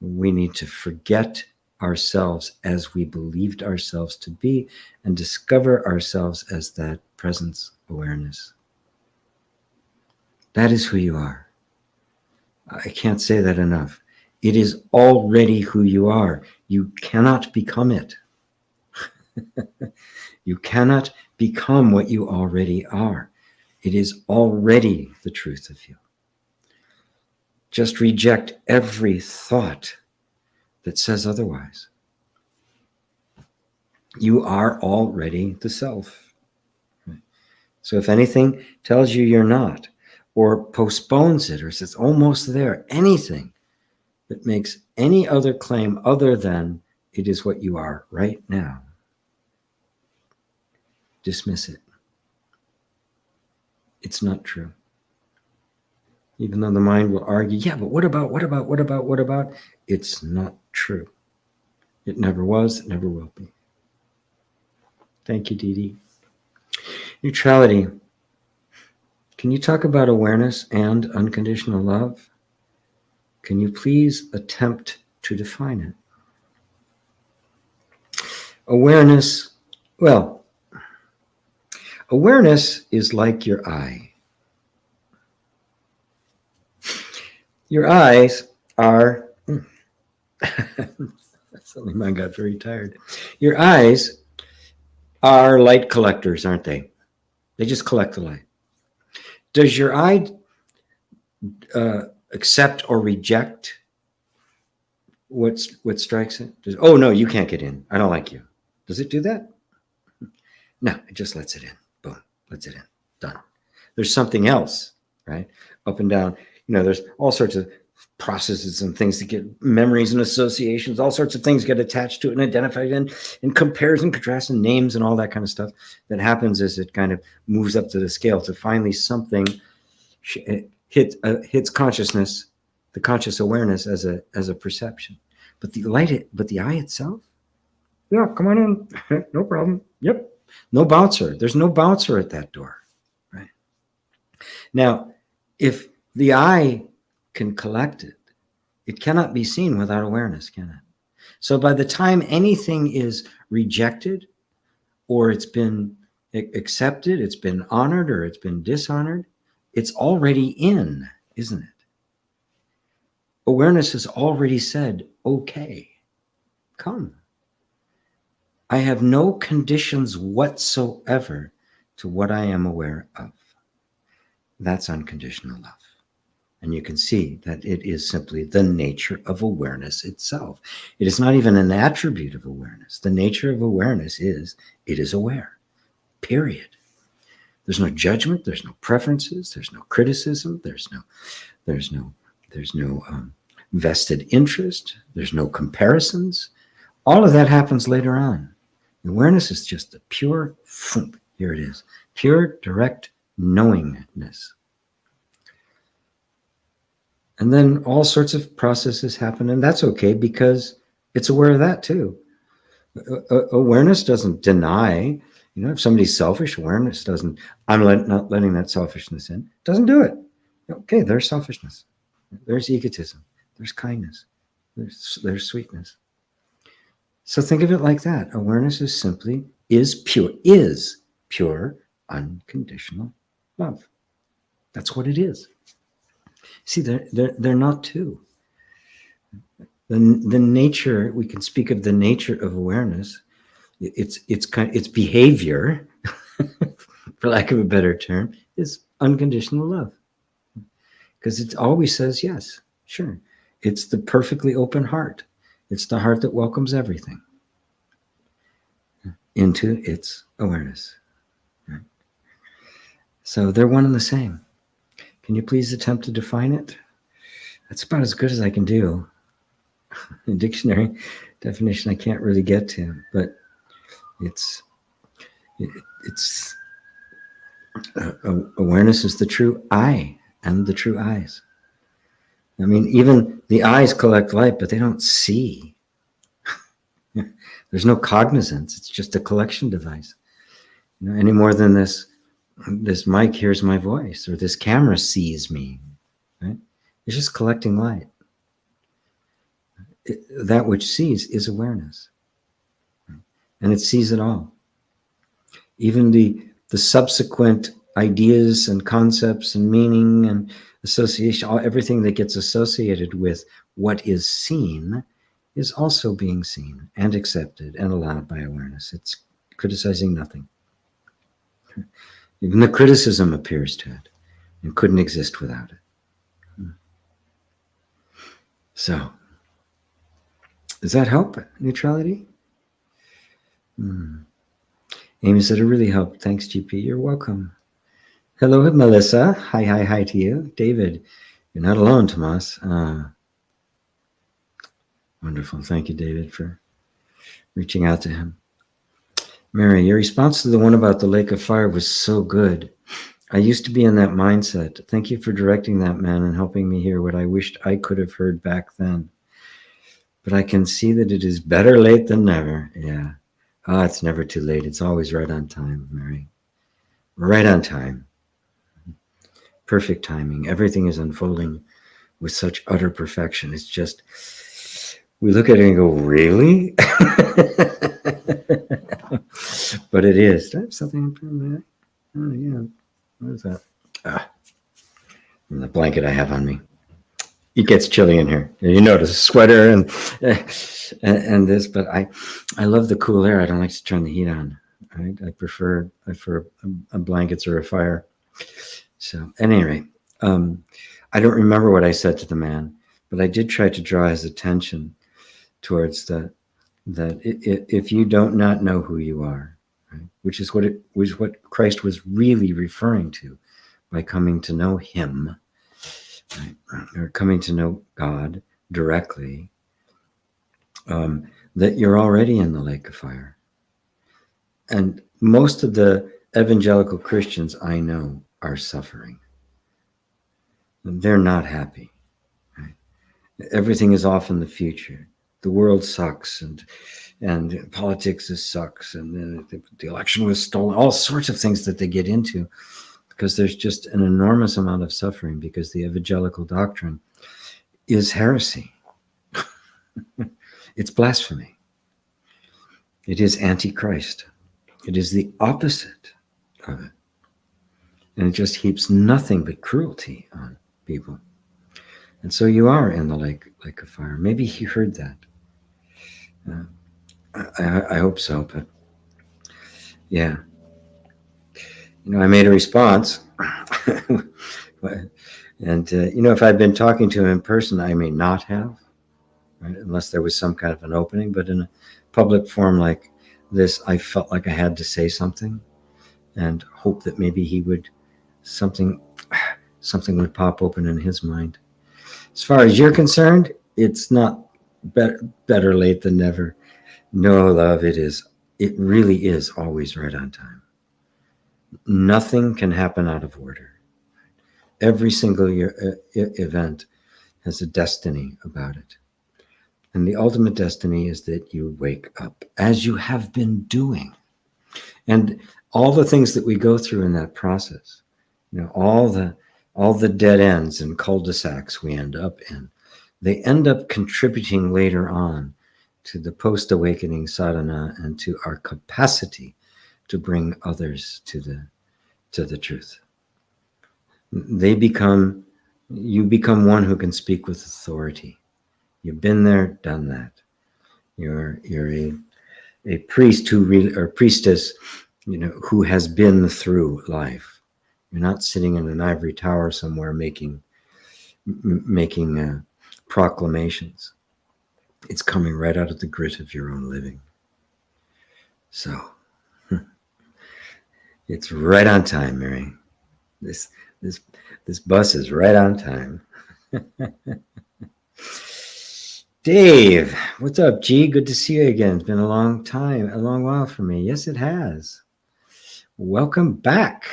we need to forget ourselves as we believed ourselves to be and discover ourselves as that presence awareness. That is who you are. I can't say that enough. It is already who you are. You cannot become it. You cannot become what you already are. It is already the truth of you. Just reject every thought that says otherwise. You are already the self. So if anything tells you you're not, or postpones it, or says almost there, anything that makes any other claim other than it is what you are right now, dismiss it. It's not true. Even though the mind will argue, yeah, but what about? It's not true. It never was, it never will be. Thank you, Dee. Neutrality. Can you talk about awareness and unconditional love? Can you please attempt to define it? Awareness, well, awareness is like your eye. Your eyes are, suddenly mine got very tired. Your eyes are light collectors, aren't they? They just collect the light. Does your eye accept or reject what strikes it? Oh, no, you can't get in. I don't like you. Does it do that? No, it just lets it in. Boom, lets it in. Done. There's something else, right? Up and down. There's all sorts of processes and things that get memories and associations, all sorts of things get attached to it and identified and compares and contrasts and names and all that kind of stuff that happens as it kind of moves up to the scale to finally something hits consciousness, the conscious awareness as a perception. But the eye itself, yeah, come on in, no problem. Yep, no bouncer. There's no bouncer at that door, right? Now, if the eye can collect it, it cannot be seen without awareness, can it? So by the time anything is rejected, or it's been accepted, it's been honored, or it's been dishonored, it's already in, isn't it? Awareness has already said, okay, come. I have no conditions whatsoever to what I am aware of. That's unconditional love. And you can see that it is simply the nature of awareness itself. It is not even an attribute of awareness. The nature of awareness is, it is aware, period. There's no judgment, there's no preferences, there's no criticism, there's no vested interest, there's no comparisons. All of that happens later on. Awareness is just the pure, here it is, pure, direct knowingness. And then all sorts of processes happen, and that's okay because it's aware of that too. Awareness doesn't deny, if somebody's selfish, awareness doesn't, not letting that selfishness in, doesn't do it. Okay, there's selfishness, there's egotism, there's kindness, there's sweetness. So think of it like that. Awareness is pure, unconditional love. That's what it is. See, they're not two. The nature, we can speak of the nature of awareness. Its behavior, for lack of a better term, is unconditional love. Because it always says yes, sure. It's the perfectly open heart. It's the heart that welcomes everything into its awareness. Right? So they're one and the same. Can you please attempt to define it? That's about as good as I can do. A dictionary definition I can't really get to, but awareness is the true I and the true eyes. I mean, even the eyes collect light, but they don't see. There's no cognizance. It's just a collection device. Any more than this mic hears my voice, or this camera sees me, right? It's just collecting light. That which sees is awareness. And it sees it all. Even the subsequent ideas and concepts and meaning and association, everything that gets associated with what is seen is also being seen and accepted and allowed by awareness. It's criticizing nothing. Even the criticism appears to it and couldn't exist without it. So, does that help, neutrality? Amy said it really helped. Thanks, GP. You're welcome. Hello, Melissa. Hi to you. David, you're not alone, Tomas. Wonderful. Thank you, David, for reaching out to him. Mary, your response to the one about the lake of fire was so good. I used to be in that mindset. Thank you for directing that, man, and helping me hear what I wished I could have heard back then. But I can see that it is better late than never. Yeah. It's never too late. It's always right on time, Mary. Right on time. Perfect timing. Everything is unfolding with such utter perfection. It's just, we look at it and go, really? But it is. Do I have something in there? Oh, yeah. What is that? The blanket I have on me. It gets chilly in here. You notice sweater and this, but I love the cool air. I don't like to turn the heat on. Right? I prefer a blankets or a fire. So at any rate, I don't remember what I said to the man, but I did try to draw his attention towards that if you don't not know who you are, right? which is what Christ was really referring to by coming to know him. Right? Or coming to know God directly, that you're already in the lake of fire. And most of the evangelical Christians I know are suffering. they're not happy. Right? Everything is off in the future. The world sucks, and politics sucks, and the election was stolen. All sorts of things that they get into, because there's just an enormous amount of suffering, because the evangelical doctrine is heresy. It's blasphemy. It is antichrist. It is the opposite of it. And it just heaps nothing but cruelty on people. And so you are in the lake of fire. Maybe he heard that. I hope so, but yeah. I made a response. And, if I'd been talking to him in person, I may not have, right? Unless there was some kind of an opening. But in a public forum like this, I felt like I had to say something and hope that maybe he would, something would pop open in his mind. As far as you're concerned, it's not better late than never. No, love, it really is always right on time. Nothing can happen out of order. Every single event has a destiny about it. And the ultimate destiny is that you wake up, as you have been doing. And all the things that we go through in that process, all the dead ends and cul-de-sacs we end up in, they end up contributing later on to the post-awakening sadhana and to our capacity to bring others to the truth. You become one who can speak with authority. You've been there, done that. You're a priest or priestess, who has been through life. You're not sitting in an ivory tower somewhere making proclamations. It's coming right out of the grit of your own living. So it's right on time, Mary. This bus is right on time. Dave, what's up, G? Good to see you again. It's been a long while for me. Yes, it has. Welcome back.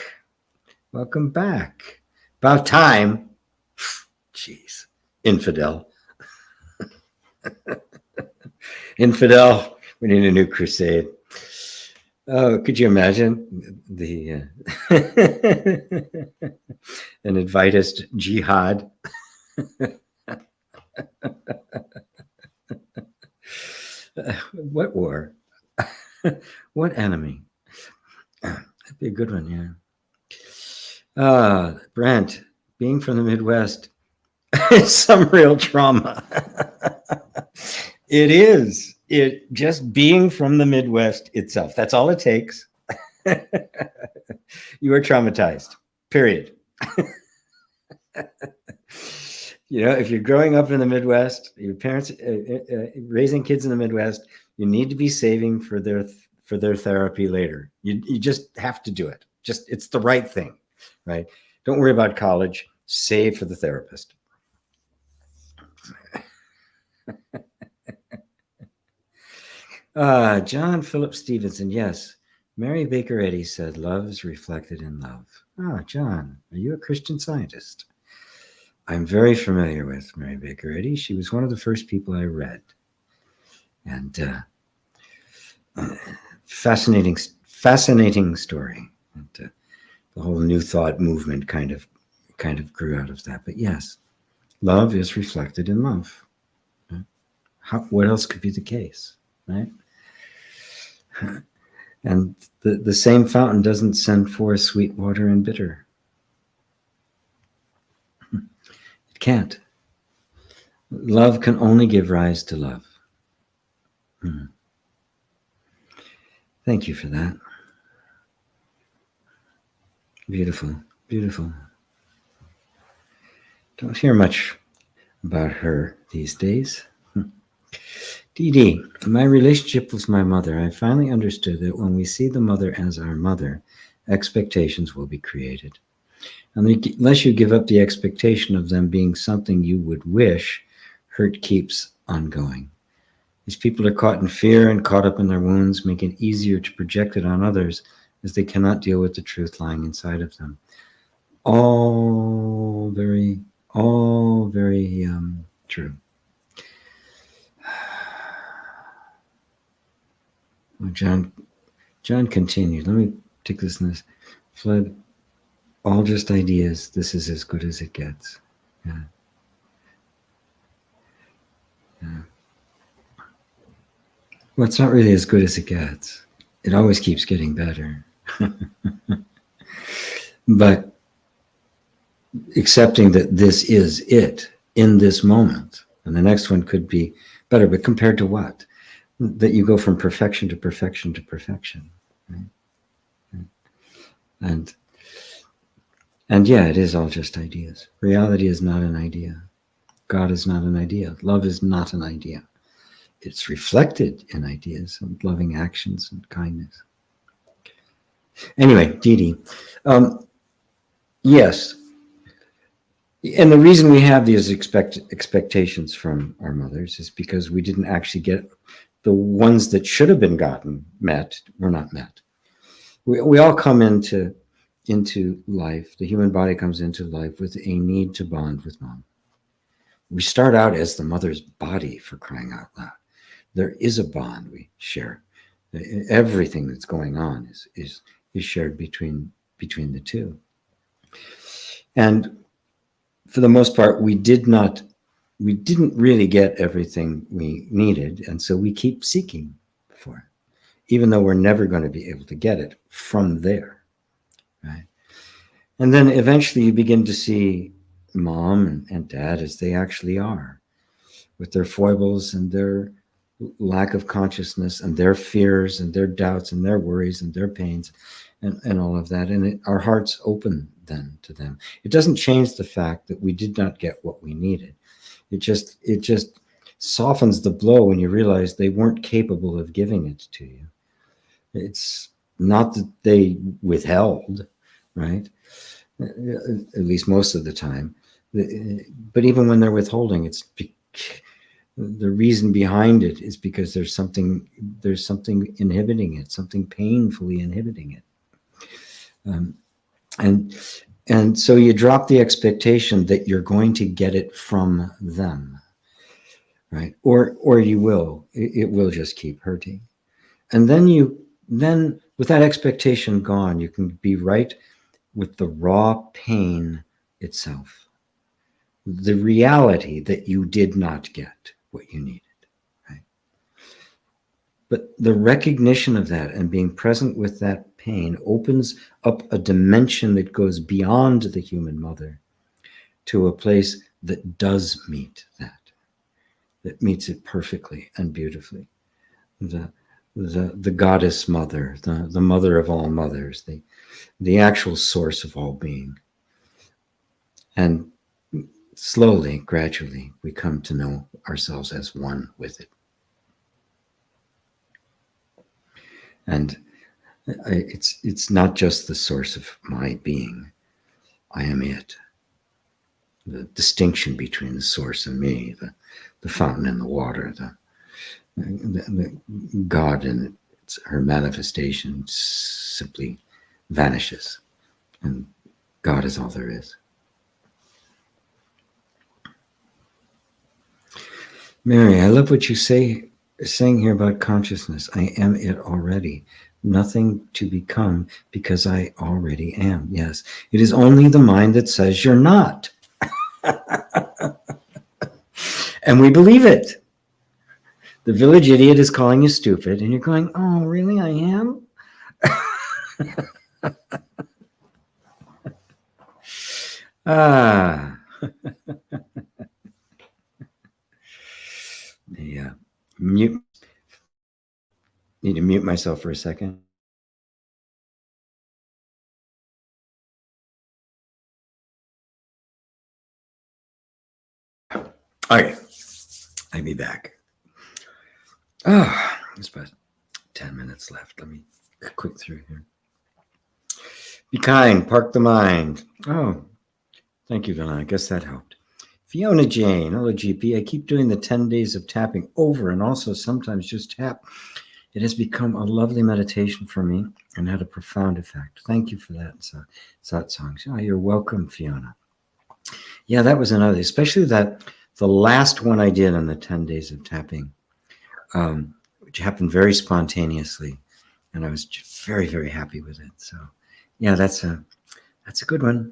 About time. Jeez, infidel. Infidel. We need a new crusade. Oh, could you imagine an Advaitist jihad? What war? What enemy? That'd be a good one, yeah. Brent, being from the Midwest is some real trauma. It is. Just being from the Midwest itself. That's all it takes. You are traumatized. Period. If you're growing up in the Midwest, your parents raising kids in the Midwest, you need to be saving for their therapy later. You just have to do it. It's the right thing, right? Don't worry about college. Save for the therapist. John Philip Stevenson, yes. Mary Baker Eddy said, love is reflected in love. John, are you a Christian Scientist? I'm very familiar with Mary Baker Eddy. She was one of the first people I read. And fascinating story. And, the whole New Thought movement kind of grew out of that. But yes, love is reflected in love. What else could be the case, right? And the same fountain doesn't send forth sweet water and bitter. It can't. Love can only give rise to love. Thank you for that. Beautiful, beautiful. Don't hear much about her these days. Dee, my relationship with my mother, I finally understood that when we see the mother as our mother, expectations will be created. Unless you give up the expectation of them being something you would wish, hurt keeps on going. These people are caught in fear and caught up in their wounds, making it easier to project it on others as they cannot deal with the truth lying inside of them. All very All very true. Well, John continued. Let me take this in this. Flood, all just ideas. This is as good as it gets. Yeah. Yeah. Well, it's not really as good as it gets. It always keeps getting better. But accepting that this is it in this moment, and the next one could be better, but compared to what? That you go from perfection to perfection to perfection. Right? And yeah, it is all just ideas. Reality is not an idea. God is not an idea. Love is not an idea. It's reflected in ideas and loving actions and kindness. Anyway, Dee, yes. And the reason we have these expectations from our mothers is because we didn't actually get the ones that should have been met, were not met. We all come into life, the human body comes into life with a need to bond with mom. We start out as the mother's body, for crying out loud. There is a bond we share. Everything that's going on is shared between the two. And for the most part, we didn't really get everything we needed. And so we keep seeking for it, even though we're never going to be able to get it from there. Right? And then eventually you begin to see mom and dad as they actually are, with their foibles and their lack of consciousness and their fears and their doubts and their worries and their pains and all of that. And our hearts open then to them. It doesn't change the fact that we did not get what we needed. It just softens the blow when you realize they weren't capable of giving it to you. It's not that they withheld, right? At least most of the time. But even when they're withholding, the reason behind it is because there's something inhibiting it, something painfully inhibiting it. And so you drop the expectation that you're going to get it from them, right? Or you will. It will just keep hurting. And then with that expectation gone, you can be right with the raw pain itself. The reality that you did not get what you needed, right? But the recognition of that and being present with that pain opens up a dimension that goes beyond the human mother to a place that does meet that meets it perfectly and beautifully. The goddess mother, the mother of all mothers, the actual source of all being. And slowly, gradually, we come to know ourselves as one with it. And it's not just the source of my being. I am it. The distinction between the source and me, the fountain and the water, the God and her manifestation simply vanishes. And God is all there is. Mary, I love what you saying here about consciousness. I am it already. Nothing to become because I already am. Yes, it is only the mind that says you're not. And we believe it. The village idiot is calling you stupid, and you're going, oh, really? I am? Yeah. Need to mute myself for a second. Okay, I'll be back. There's about 10 minutes left. Let me quick through here. Be kind, park the mind. Oh, thank you, Villa. I guess that helped. Fiona Jane, hello GP. I keep doing the 10 days of tapping over and also sometimes just tap. It has become a lovely meditation for me and had a profound effect. Thank you for that, Satsang. Oh, you're welcome, Fiona. Yeah, that was another, especially that the last one I did on the 10 days of tapping, which happened very spontaneously, and I was very, very happy with it. So, yeah, that's a good one.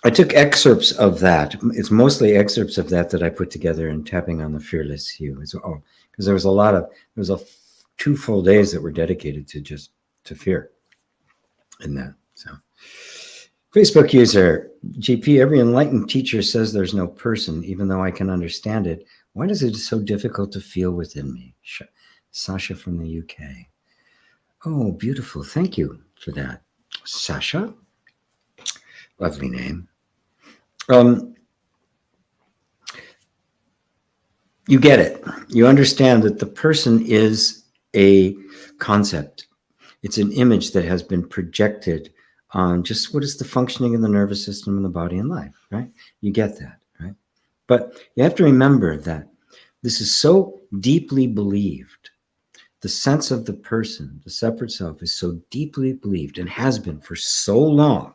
I took excerpts of that. It's mostly excerpts of that I put together in Tapping on the Fearless You. Because there was 2 full days that were dedicated to fear in that. So, Facebook user, GP, every enlightened teacher says there's no person, even though I can understand it. Why is it so difficult to feel within me? Sasha from the UK. Oh, beautiful. Thank you for that. Sasha? Lovely name. You get it. You understand that the person is a concept. It's an image that has been projected on just what is the functioning of the nervous system and the body and life, right? You get that, right? But you have to remember that this is so deeply believed. The sense of the person, the separate self, is so deeply believed and has been for so long,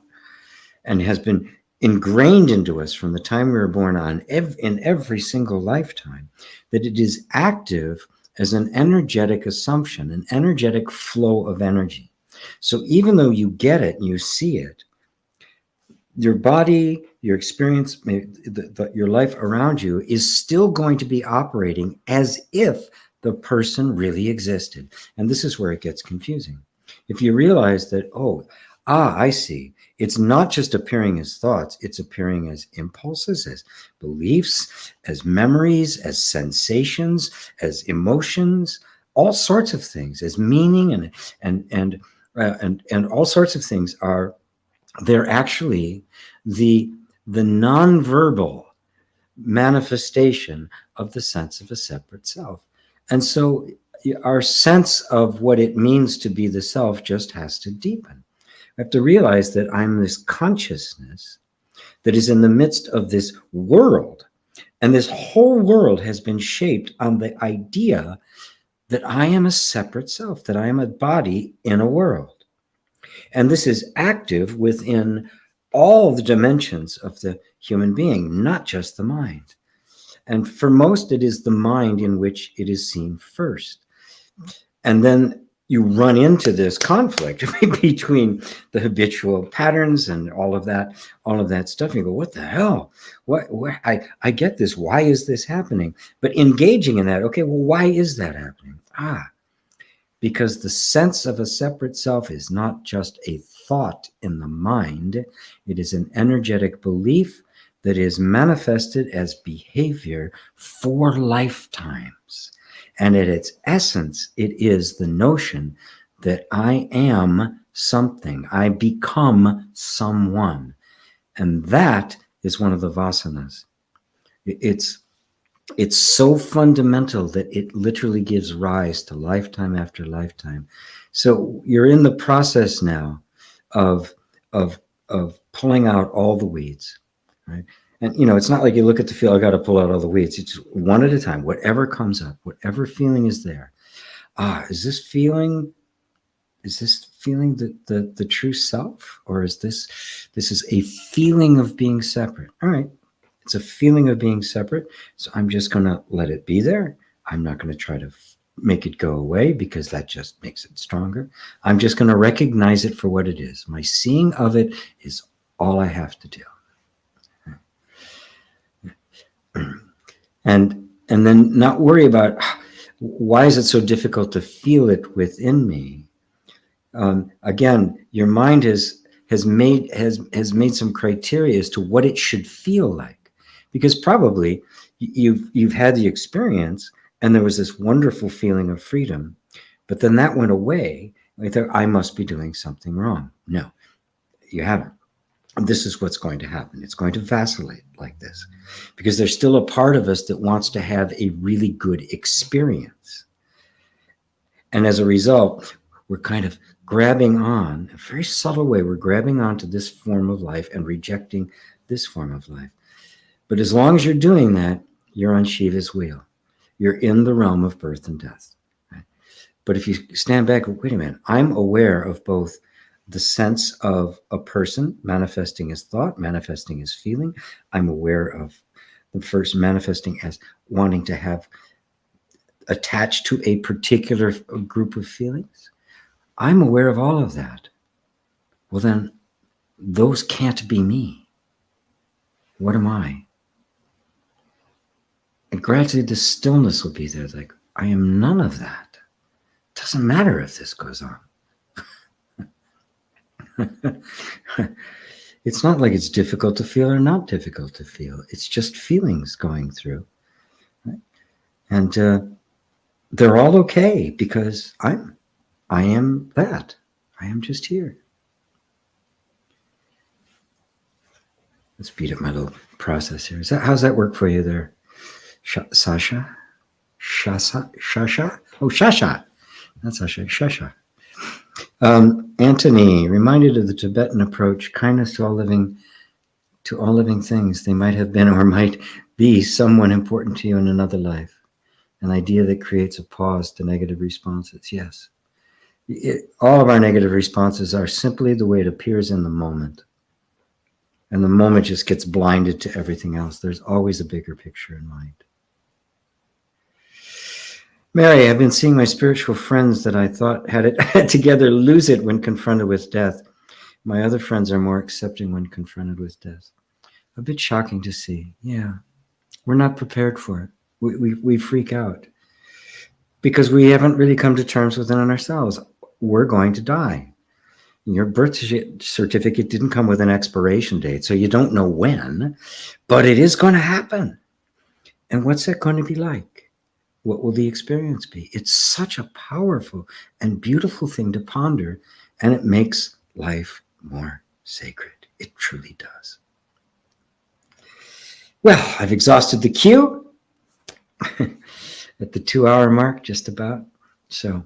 and has been ingrained into us from the time we were born on in every single lifetime, that it is active as an energetic assumption, an energetic flow of energy. So even though you get it and you see it, your body, your experience, your life around you is still going to be operating as if the person really existed. And this is where it gets confusing. If you realize that, I see. It's not just appearing as thoughts, it's appearing as impulses, as beliefs, as memories, as sensations, as emotions, all sorts of things, as meaning and all sorts of things they're actually the nonverbal manifestation of the sense of a separate self. And so our sense of what it means to be the self just has to deepen. I have to realize that I'm this consciousness that is in the midst of this world. And this whole world has been shaped on the idea that I am a separate self, that I am a body in a world. And this is active within all the dimensions of the human being, not just the mind. And for most, it is the mind in which it is seen first. And then you run into this conflict between the habitual patterns and all of that stuff. You go, what the hell? I get this. Why is this happening? But engaging in that, okay, well, why is that happening? Because the sense of a separate self is not just a thought in the mind. It is an energetic belief that is manifested as behavior for lifetimes. And at its essence, it is the notion that I am something. I become someone. And that is one of the vasanas. It's so fundamental that it literally gives rise to lifetime after lifetime. So you're in the process now of pulling out all the weeds, right? And, it's not like you look at the field, I got to pull out all the weeds. It's one at a time, whatever comes up, whatever feeling is there. Is this feeling the true self? Or is this is a feeling of being separate? All right. It's a feeling of being separate. So I'm just going to let it be there. I'm not going to try to make it go away because that just makes it stronger. I'm just going to recognize it for what it is. My seeing of it is all I have to do. And then not worry about why is it so difficult to feel it within me. Again, your mind has made some criteria as to what it should feel like, because probably you've had the experience and there was this wonderful feeling of freedom, but then that went away. I thought, I must be doing something wrong. No, you haven't. This is what's going to happen. It's going to vacillate like this because there's still a part of us that wants to have a really good experience. And as a result, we're kind of grabbing on, a very subtle way, we're grabbing onto this form of life and rejecting this form of life. But as long as you're doing that, you're on Shiva's wheel. You're in the realm of birth and death. Right? But if you stand back, wait a minute, I'm aware of both the sense of a person manifesting as thought, manifesting as feeling. I'm aware of the first manifesting as wanting to have attached to a particular group of feelings. I'm aware of all of that. Well, then those can't be me. What am I? And gradually the stillness will be there. Like, I am none of that. It doesn't matter if this goes on. It's not like it's difficult to feel or not difficult to feel. It's just feelings going through. Right? And they're all okay because I am that. I am just here. Let's beat up my little process here. How's that work for you there, Sasha? Shasha? Oh, Shasha. Not Sasha, Shasha. Anthony, reminded of the Tibetan approach, kindness to all living things. They might have been or might be someone important to you in another life. An idea that creates a pause to negative responses. Yes. All of our negative responses are simply the way it appears in the moment. And the moment just gets blinded to everything else. There's always a bigger picture in mind. Mary, I've been seeing my spiritual friends that I thought had it together lose it when confronted with death. My other friends are more accepting when confronted with death. A bit shocking to see. Yeah, we're not prepared for it. We freak out because we haven't really come to terms within ourselves. We're going to die. Your birth certificate didn't come with an expiration date, so you don't know when, but it is going to happen. And what's that going to be like? What will the experience be? It's such a powerful and beautiful thing to ponder, and it makes life more sacred. It truly does. Well, I've exhausted the queue at the 2-hour mark, just about. So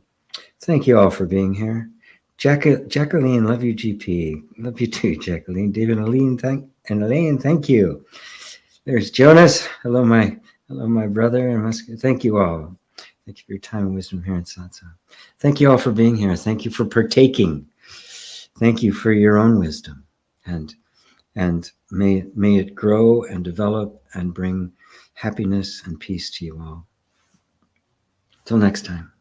thank you all for being here. Jacqueline, love you, GP. Love you too, Jacqueline. David and Elaine, thank you. There's Jonas. Hello, my brother. And thank you all. Thank you for your time and wisdom here in Satsang. Thank you all for being here. Thank you for partaking. Thank you for your own wisdom. And may it grow and develop and bring happiness and peace to you all. Till next time.